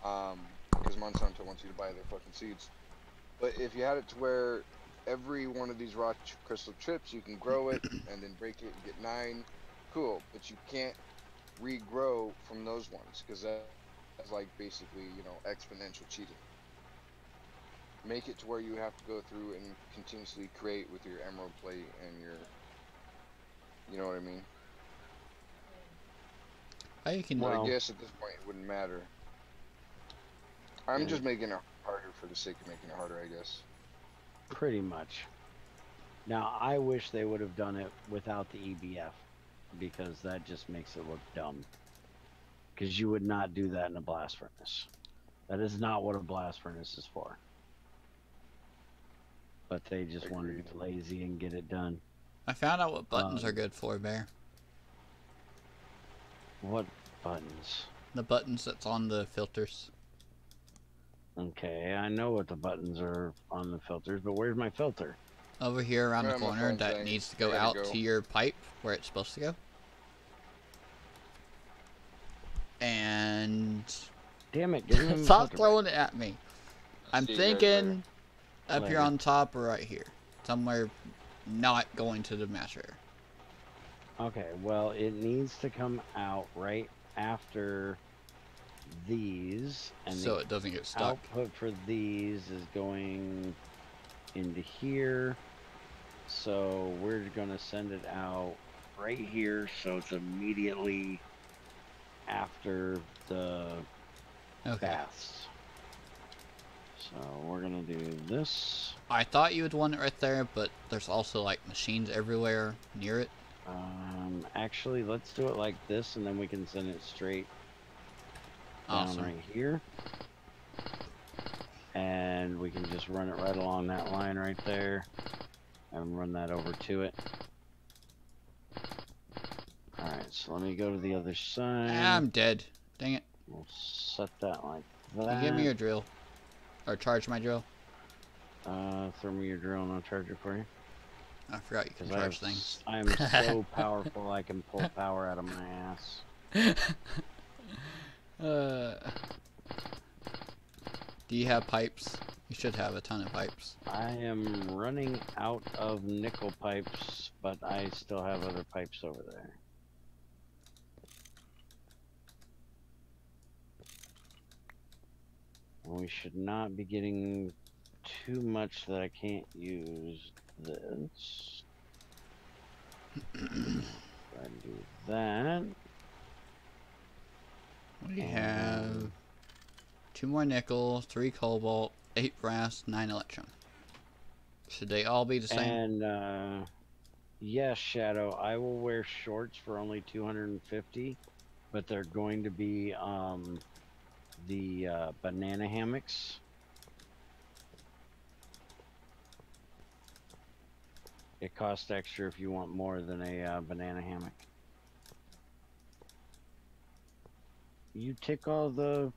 because Monsanto wants you to buy their fucking seeds. But if you had it to where every one of these raw crystal chips, you can grow it and then break it and get 9, cool. But you can't regrow from those ones, because that's like basically, you know, exponential cheating. Make it to where you have to go through and continuously create with your emerald plate and your, you know what I mean? Well, I guess at this point it wouldn't matter. I'm just making it harder for the sake of making it harder, I guess. Pretty much. Now, I wish they would have done it without the EBF, because that just makes it look dumb. Because you would not do that in a blast furnace. That is not what a blast furnace is for. But they just wanted to be lazy and get it done. I found out what buttons are good for, Bear. What buttons? The buttons that's on the filters. Okay, I know what the buttons are on the filters, but where's my filter? Over here around the corner that needs to go out to your pipe where it's supposed to go. And... Damn it, give me my stop filter throwing back. it at me. I'm thinking up here on top or right here. Somewhere not going to the master. Okay, well, it needs to come out right after these, and so it doesn't get stuck. Output for these is going into here, so we're gonna send it out right here, so it's immediately after the baths. So we're gonna do this. I thought you would want it right there, but there's also like machines everywhere near it. Actually, let's do it like this, and then we can send it straight down right here. And we can just run it right along that line right there and run that over to it. Alright, so let me go to the other side. I'm dead. Dang it. We'll set that like that. Can you give me your drill? Or charge my drill? Throw me your drill and I'll charge it for you. I forgot you can charge things. I am so powerful I can pull power out of my ass. Do you have pipes? You should have a ton of pipes. I am running out of nickel pipes, but I still have other pipes over there. We should not be getting too much that I can't use this. Try to do that. We have 2 more nickel, 3 cobalt, 8 brass, 9 electrum. Should they all be the same? And yes, Shadow, I will wear shorts for only 250, but they're going to be the banana hammocks. It costs extra if you want more than a banana hammock. You tick all the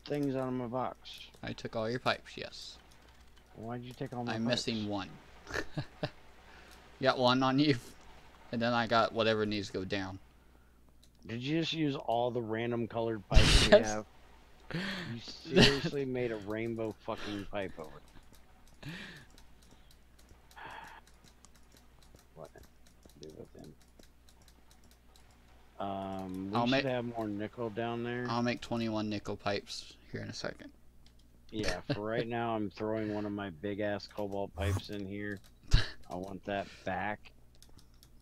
things out of my box. I took all your pipes, yes. Why'd you take all my I'm pipes? missing one. You got one on you, and then I got whatever needs to go down. Did you just use all the random colored pipes you Yes. have? You seriously made a rainbow fucking pipe over. What do with him? We should have more nickel down there. I'll make 21 nickel pipes here in a second. Yeah, for right now, I'm throwing one of my big ass cobalt pipes in here. I want that back.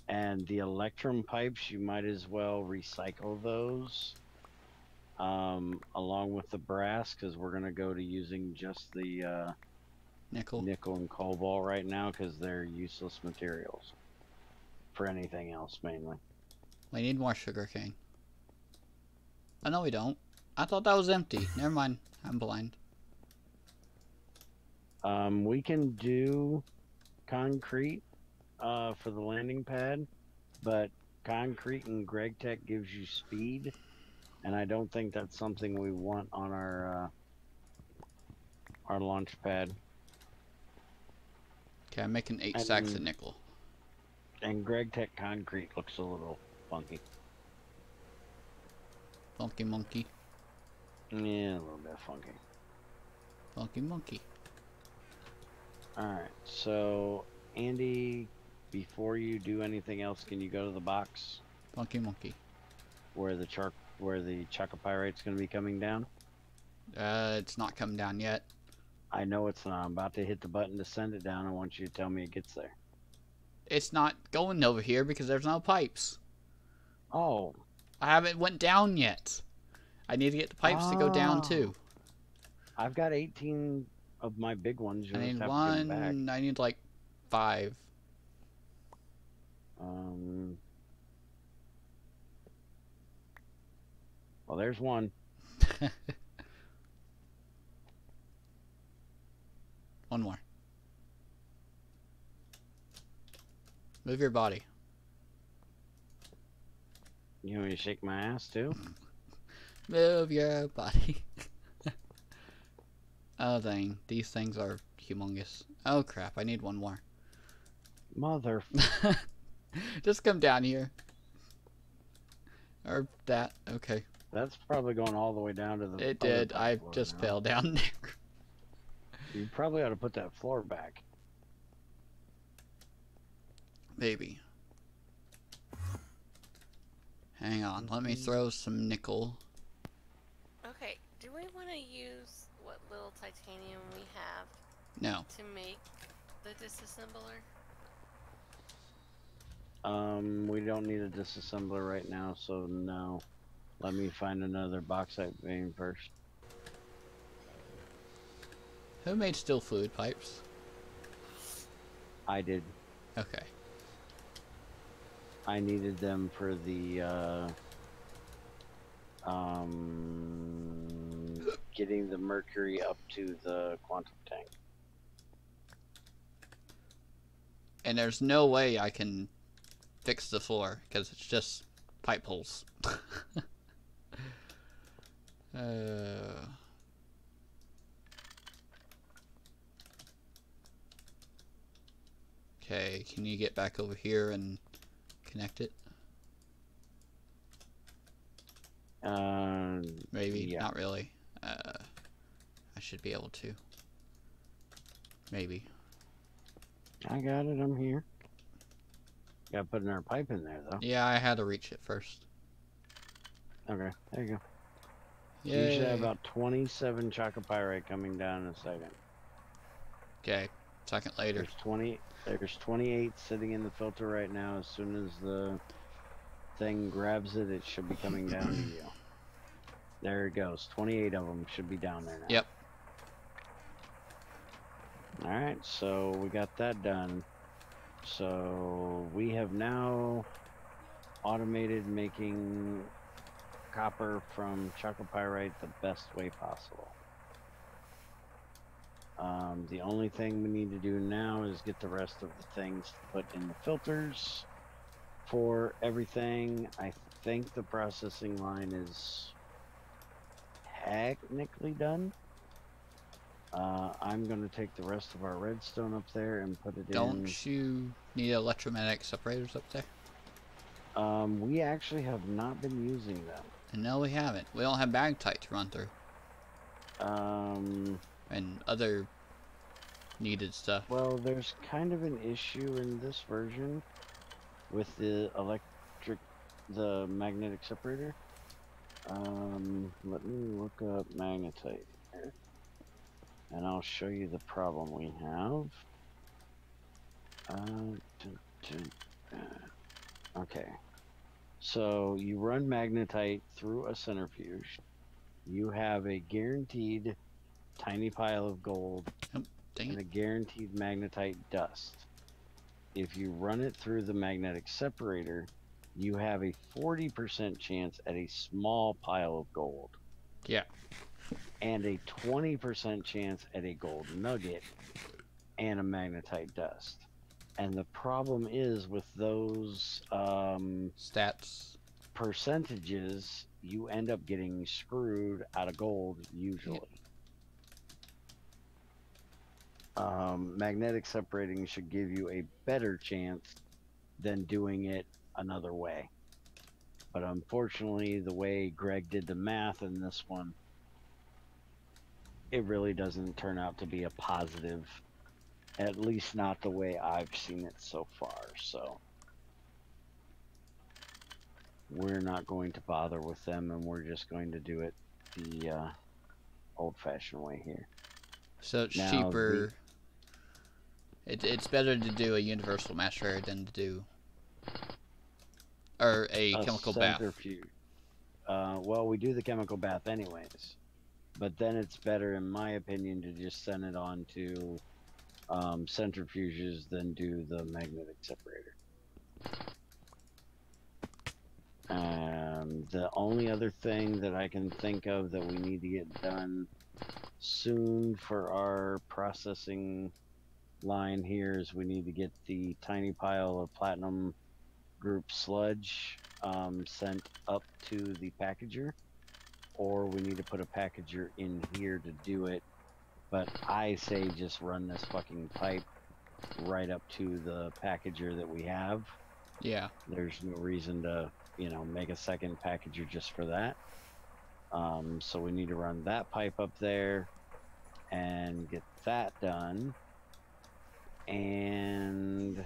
And the electrum pipes, you might as well recycle those. Along with the brass, because we're going to go to using just the Nickel. nickel and cobalt right now, because they're useless materials. For anything else, mainly. We need more sugarcane. Oh, no, we don't. I thought that was empty. Never mind. I'm blind. We can do concrete for the landing pad, but concrete and Greg Tech gives you speed, and I don't think that's something we want on our launch pad. Okay, I'm making 8 sacks of nickel. And Greg Tech concrete looks a little funky. Funky monkey. Yeah, a little bit funky. Funky monkey. Alright, so Andy, before you do anything else, can you go to the box Funky monkey. where the chalcopyrite's going to be coming down? It's not coming down yet. I know it's not. I'm about to hit the button to send it down. I want you to tell me it gets there. It's not going over here because there's no pipes. Oh. I haven't went down yet. I need to get the pipes to go down too. I've got 18 of my big ones. You I need just have to one. give them back. I need like 5. Well, there's one. One more. Move your body. You want me to shake my ass too? Move your body. Oh dang, these things are humongous. Oh crap, I need one more. Mother. Just come down here. Or that, okay. That's probably going all the way down to the... It did, I just fell down there. You probably ought to put that floor back. Maybe. Hang on, let me throw some nickel. Okay, do we want to use what little titanium we have No. to make the disassembler? We don't need a disassembler right now, so no. Let me find another bauxite vein first. Who made still fluid pipes? I did. Okay. I needed them for the, getting the mercury up to the quantum tank. And there's no way I can fix the floor, because it's just pipe holes. Okay, can you get back over here and connect it? Maybe, yeah. not really. I should be able to. Maybe. I got it, I'm here. Gotta put another pipe in there, though. Yeah, I had to reach it first. Okay, there you go. Yay. You should have about 27 chalcopyrite coming down in a second. Okay, second later. There's 28 sitting in the filter right now. As soon as the thing grabs it, it should be coming down to you. There it goes. 28 of them should be down there now. Yep. Alright, so we got that done. So we have now automated making copper from chalcopyrite the best way possible. The only thing we need to do now is get the rest of the things to put in the filters for everything. I think the processing line is technically done. I'm going to take the rest of our redstone up there and put it in. Don't you need electromagnetic separators up there? We actually have not been using them. No, we haven't. We don't have magnetite to run through. And other needed stuff. Well, there's kind of an issue in this version with the magnetic separator. Let me look up magnetite here, and I'll show you the problem we have. Okay, so you run magnetite through a centrifuge. You have a guaranteed tiny pile of gold and a guaranteed magnetite dust. If you run it through the magnetic separator, you have a 40% chance at a small pile of gold. Yeah. And a 20% chance at a gold nugget and a magnetite dust. And the problem is with those stats percentages, you end up getting screwed out of gold usually. Yeah. Magnetic separating should give you a better chance than doing it another way. But unfortunately, the way Greg did the math in this one, it really doesn't turn out to be a positive, at least not the way I've seen it so far. So we're not going to bother with them, and we're just going to do it the old-fashioned way here. So it's cheaper. It's better to do a universal master than to do a chemical centrifuge. Well, we do the chemical bath anyways, but then it's better, in my opinion, to just send it on to centrifuges than do the magnetic separator. The only other thing that I can think of that we need to get done soon for our processing line here is we need to get the tiny pile of platinum group sludge sent up to the packager, or we need to put a packager in here to do it. But I say just run this fucking pipe right up to the packager that we have. Yeah. There's no reason to, you know, make a second packager just for that. So we need to run that pipe up there and get that done. And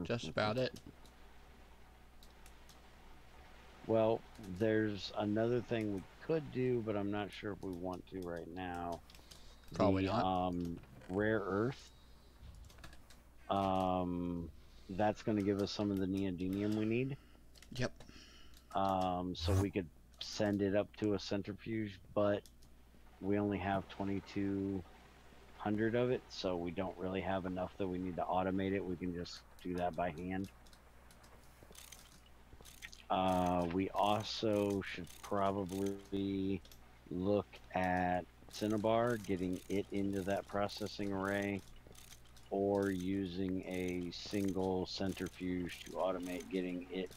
just about it. Well, there's another thing we could do, but I'm not sure if we want to right now. Probably not. Rare earth. That's going to give us some of the neodymium we need. Yep. So we could send it up to a centrifuge, but we only have 2,200 of it, so we don't really have enough that we need to automate it. We can just do that by hand. We also should probably look at Cinnabar, getting it into that processing array, or using a single centrifuge to automate getting it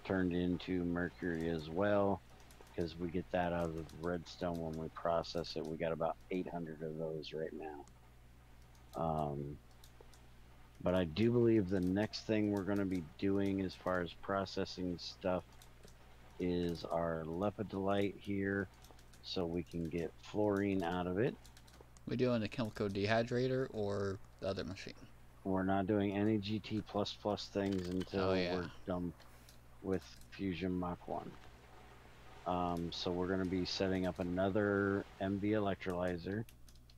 turned into mercury as well, because we get that out of the redstone when we process it. We got about 800 of those right now. But I do believe the next thing we're going to be doing as far as processing stuff is our lepidolite here, so we can get fluorine out of it. We doing the chemical dehydrator or the other machine? We're not doing any GT++ things until we're done with Fusion Mach 1. So we're going to be setting up another MV electrolyzer,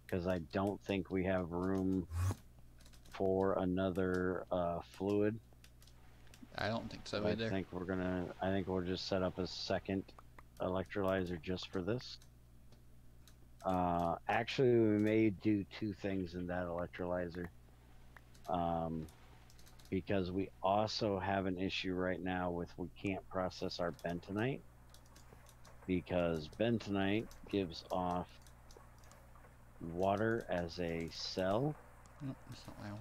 because I don't think we have room for another fluid. I don't think so either. I think we'll just set up a second electrolyzer just for this. Actually, we may do two things in that electrolyzer. Because we also have an issue right now with we can't process our bentonite because bentonite gives off water as a cell. Nope, that's not what I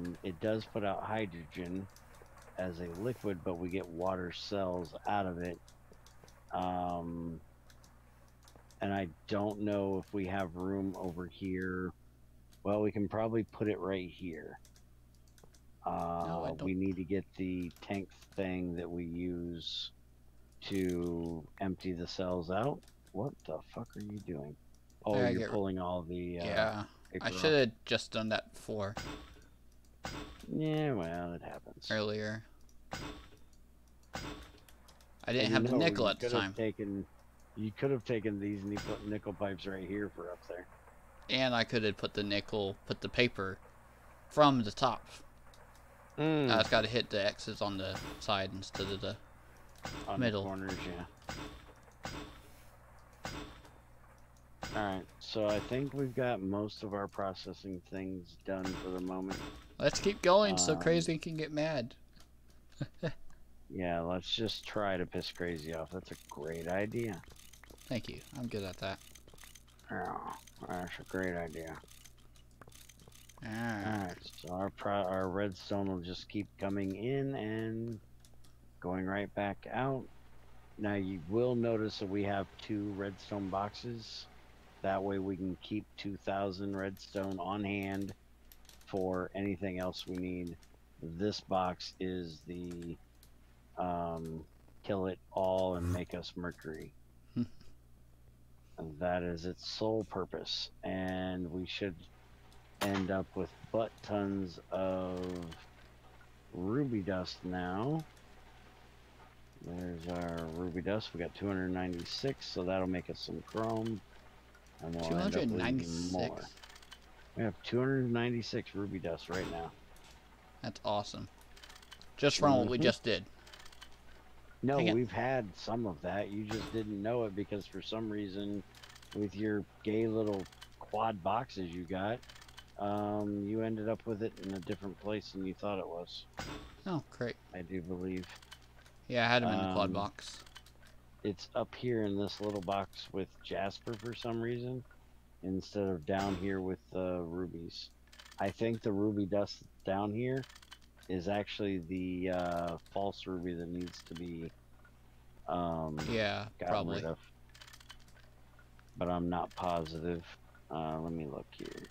wanted. It does put out hydrogen as a liquid, but we get water cells out of it. And I don't know if we have room over here. Well, we can probably put it right here. No, I don't. We need to get the tank thing that we use to empty the cells out. What the fuck are you doing? Oh, you're pulling all the yeah. I paper should have just done that before. Yeah, well, it happens. Earlier. I didn't have the nickel at the time. You could have taken these nickel pipes right here for up there. And I could have put the paper from the top. I just got to hit the X's on the side instead of the middle. The corners, yeah. Alright, so I think we've got most of our processing things done for the moment. Let's keep going so Crazy can get mad. Yeah, let's just try to piss Crazy off. That's a great idea. Thank you. I'm good at that. Oh, that's a great idea. Alright, so our redstone will just keep coming in and going right back out. Now you will notice that we have 2 redstone boxes. That way we can keep 2,000 redstone on hand for anything else we need. This box is the kill it all and make us mercury. And that is its sole purpose. And we should end up with butt tons of ruby dust now. There's our ruby dust. We got 296, so that'll make us some chrome. And we'll 296 more. We have 296 ruby dust right now. That's awesome. Just from what we just did. No, we've had some of that. You just didn't know it because for some reason, with your gay little quad boxes you got, you ended up with it in a different place than you thought it was. Oh, great. I do believe. Yeah, I had them in the quad box. It's up here in this little box with Jasper for some reason, instead of down here with the rubies. I think the ruby dust down here is actually the false ruby that needs to be yeah, probably. rid of. But I'm not positive. Let me look here.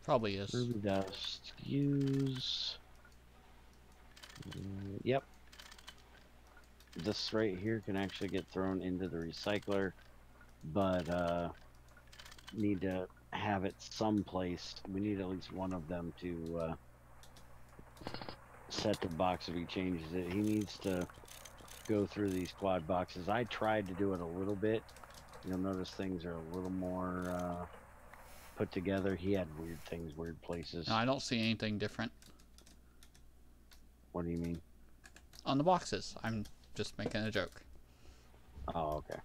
Probably is. Ruby dust use. Yep. This right here can actually get thrown into the recycler, but need to have it someplace. We need at least one of them to set the box if he changes it. He needs to go through these quad boxes. I tried to do it a little bit. You'll notice things are a little more put together. He had weird things, weird places. No, I don't see anything different. What do you mean? On the boxes. I'm just making a joke. Oh, okay.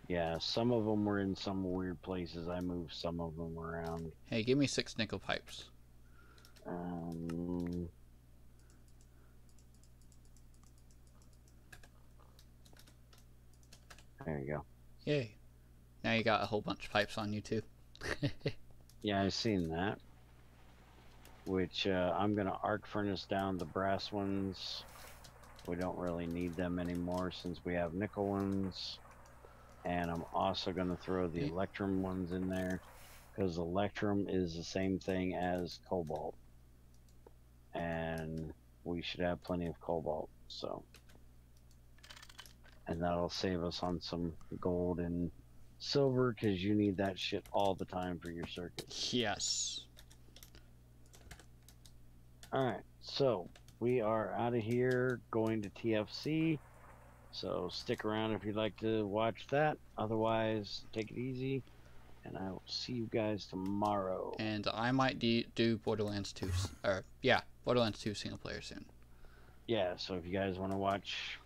Yeah, some of them were in some weird places. I moved some of them around. Hey, give me 6 nickel pipes. There you go. Yay. Now you got a whole bunch of pipes on you too. Yeah, I've seen that. Which I'm going to arc furnace down the brass ones. We don't really need them anymore since we have nickel ones. And I'm also going to throw the electrum ones in there, because electrum is the same thing as cobalt. And we should have plenty of cobalt, so. And that'll save us on some gold and silver, because you need that shit all the time for your circuits. Yes. Alright, so we are out of here going to TFC. So stick around if you'd like to watch that. Otherwise, take it easy. And I will see you guys tomorrow. And I might do Borderlands 2. Or, yeah, Borderlands 2 single player soon. Yeah, so if you guys want to watch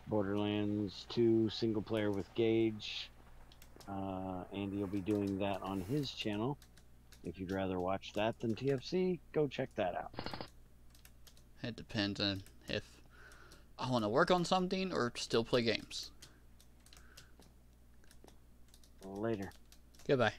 Borderlands 2 single player with Gage, Andy will be doing that on his channel. If you'd rather watch that than TFC, go check that out. It depends on if I want to work on something or still play games. Later. Goodbye.